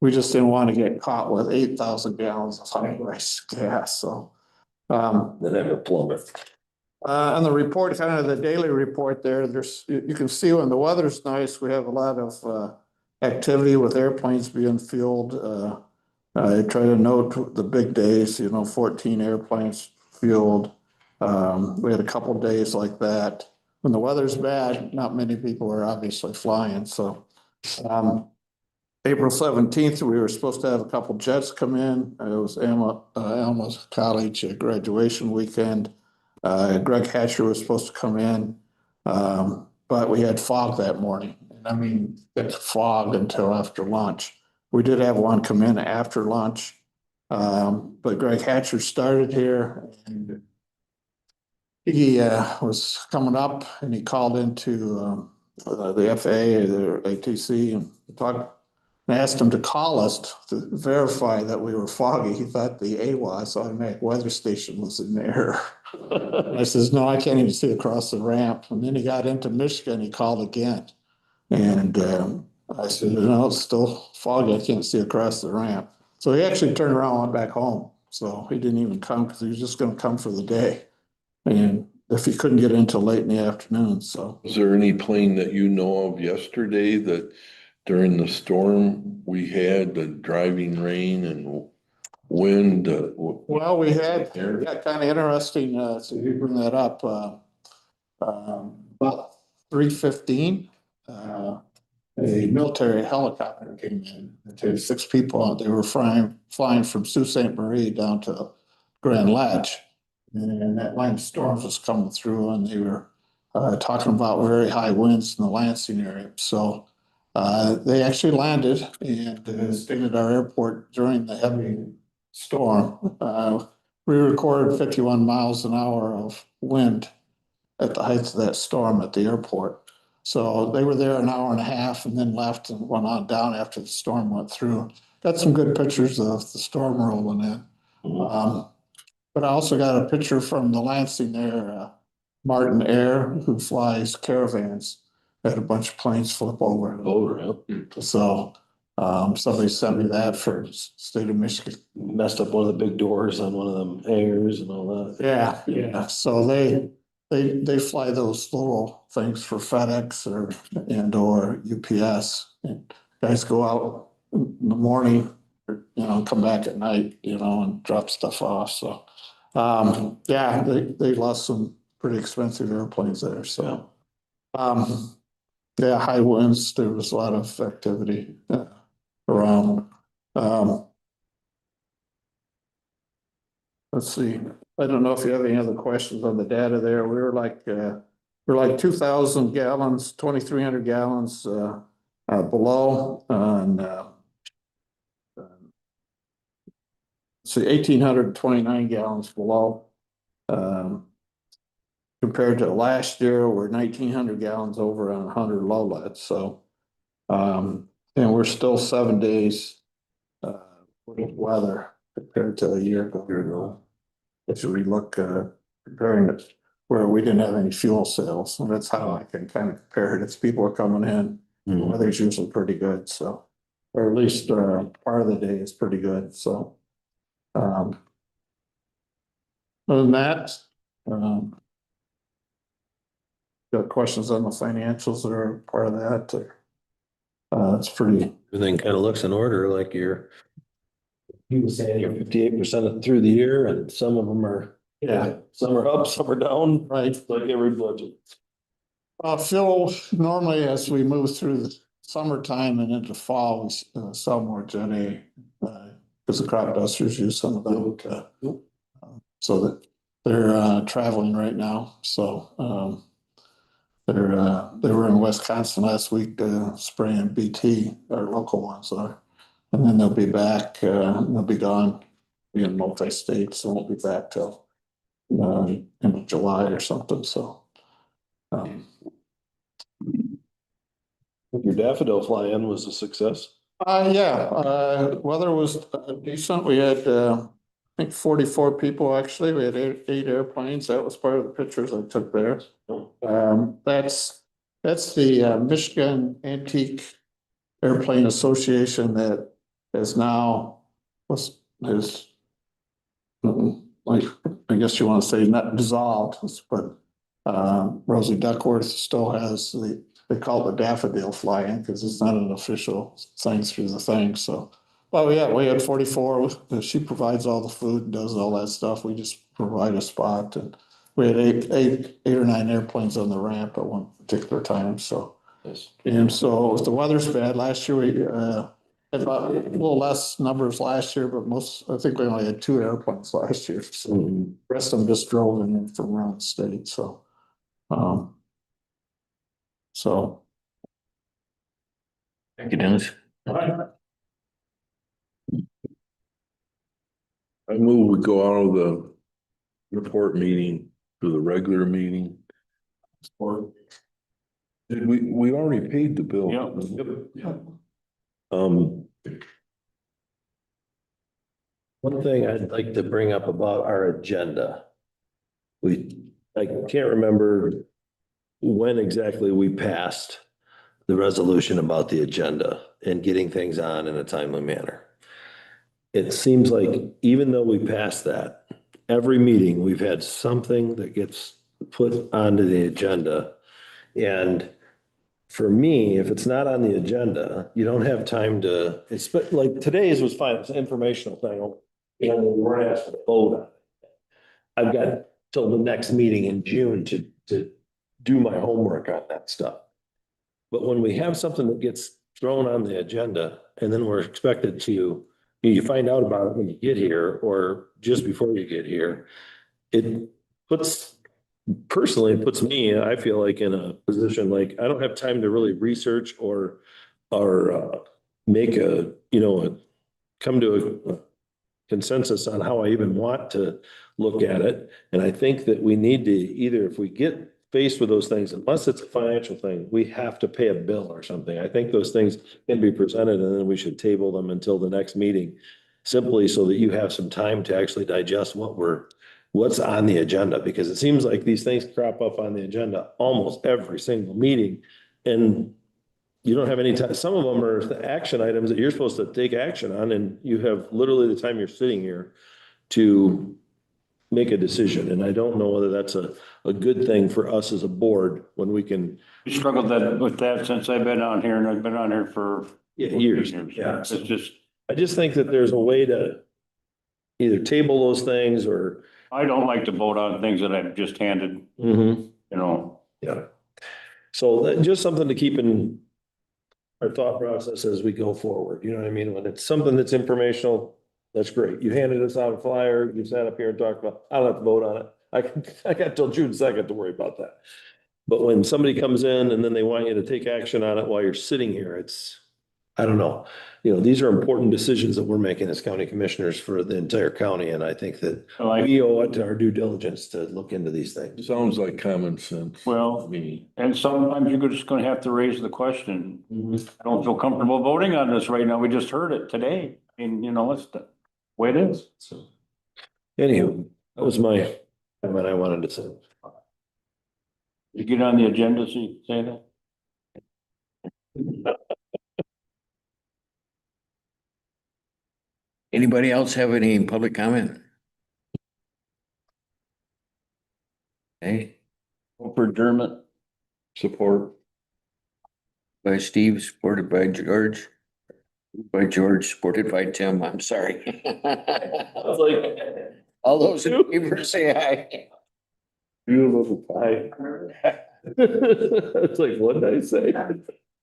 We just didn't want to get caught with 8,000 gallons of high price gas. So Then have a plummet. on the report, kind of the daily report there, you can see when the weather's nice, we have a lot of activity with airplanes being fueled. I try to note the big days, 14 airplanes fueled. We had a couple days like that. When the weather's bad, not many people are obviously flying. So April 17th, we were supposed to have a couple jets come in. It was Alma's college graduation weekend. Greg Hatcher was supposed to come in, but we had fog that morning. And I mean, it's fog until after lunch. We did have one come in after lunch, but Greg Hatcher started here, and he was coming up, and he called into the FAA, the ATC, and talked. I asked him to call us to verify that we were foggy. He thought the AWAS, Automatic Weather Station, was in there. I says, no, I can't even see across the ramp. And then he got into Michigan, he called again. And I said, no, it's still foggy. I can't see across the ramp. So he actually turned around and went back home. So he didn't even come because he was just going to come for the day. And if he couldn't get in until late in the afternoon, so. Was there any plane that you know of yesterday that during the storm we had, the driving rain and wind? Well, we had, yeah, kind of interesting, so you bring that up, about 3:15. A military helicopter came in, it had 6 people on it. They were flying from Sault Ste. Marie down to Grand Ledge. And that line of storms was coming through and they were talking about very high winds in the Lansing area. So they actually landed and stayed at our airport during the heavy storm. We recorded 51 miles an hour of wind at the height of that storm at the airport. So they were there an hour and a half and then left and went on down after the storm went through. Got some good pictures of the storm rolling in. But I also got a picture from the Lansing there, Martin Air, who flies caravans, had a bunch of planes flip over. So somebody sent me that for state of Michigan. Messed up one of the big doors on one of them hangars and all that. Yeah. So they fly those little things for FedEx or UPS. And guys go out in the morning, come back at night, and drop stuff off. So, yeah, they lost some pretty expensive airplanes there. So, yeah, high winds, there was a lot of activity around. Let's see, I don't know if you have any other questions on the data there. We were like 2,000 gallons, 2,300 gallons below and see 1,829 gallons below. Compared to last year, we're 1,900 gallons over on 100 low lead. So, and we're still 7 days with weather compared to a year ago. If we look comparing it where we didn't have any fuel sales, and that's how I can kind of compare it. It's people are coming in, the weather's usually pretty good, so, or at least part of the day is pretty good. So, other than that, got questions on the financials that are part of that? It's pretty. Everything kind of looks in order, like he was saying you're 58% through the year and some of them are, some are up, some are down. Right. Like every budget. Phil, normally as we move through the summertime and into fall, we sell more Jet A, because the crop dusters use some of that. So that they're traveling right now. So they were in Wisconsin last week spraying BT, our local ones are. And then they'll be back, they'll be gone, be in multi-states, so won't be back till in July or something, so. Your daffodil fly-in was a success. Weather was decent. We had, I think 44 people actually. We had eight airplanes. That was part of the pictures I took there. That's the Michigan Antique Airplane Association that is now like, I guess you want to say not dissolved, but Rosie Duckworth still has they call it the daffodil fly-in because it's not an official thing through the thing. So, well, yeah, we had 44. She provides all the food and does all that stuff. We just provide a spot, and we had eight or nine airplanes on the ramp at one particular time. So, and so if the weather's bad, last year we had about a little less numbers last year, but I think we only had 2 airplanes last year. So the rest of them just drove in from around the state. So, Thank you, Dennis. I move we go out of the report meeting to the regular meeting. Or did we already paid the bill? One thing I'd like to bring up about our agenda. I can't remember when exactly we passed the resolution about the agenda and getting things on in a timely manner. It seems like even though we passed that, every meeting we've had something that gets put onto the agenda. And for me, if it's not on the agenda, you don't have time to, it's like today's was fine. It's an informational thing. You know, we weren't asked to vote on it. I've got till the next meeting in June to do my homework on that stuff. But when we have something that gets thrown on the agenda and then we're expected to, you find out about it when you get here or just before you get here, it puts, personally, it puts me, I feel like in a position like I don't have time to really research or make a, you know, come to a consensus on how I even want to look at it. And I think that we need to either, if we get faced with those things, unless it's a financial thing, we have to pay a bill or something. I think those things can be presented and then we should table them until the next meeting. Simply so that you have some time to actually digest what's on the agenda, because it seems like these things crop up on the agenda almost every single meeting. And you don't have any time. Some of them are the action items that you're supposed to take action on, and you have literally the time you're sitting here to make a decision. And I don't know whether that's a good thing for us as a board when we can. We struggled with that since I've been on here, and I've been on here for Years. Yeah. It's just, I just think that there's a way to either table those things or. I don't like to vote on things that I've just handed, Mm-hmm. you know. Yeah. So just something to keep in our thought process as we go forward. You know what I mean? When it's something that's informational, that's great. You handed us out a flyer, you sat up here and talked about, I don't have to vote on it. I got till June 2nd to worry about that. But when somebody comes in and then they want you to take action on it while you're sitting here, it's, I don't know. You know, these are important decisions that we're making as county commissioners for the entire county. And I think that we owe it to our due diligence to look into these things. Sounds like common sense. Well, to me. and sometimes you're just gonna have to raise the question. Mm-hmm. I don't feel comfortable voting on this right now. We just heard it today. I mean, you know, it's the way it is. So, anywho, that was my comment I wanted to say. You get on the agenda, so you say that? Anybody else have any public comment? Okay, For adjournment. Support. by Steve, supported by George. By George, supported by Tim, I'm sorry. I was like, All those in favor say aye. beautiful pie. It's like, what did I say?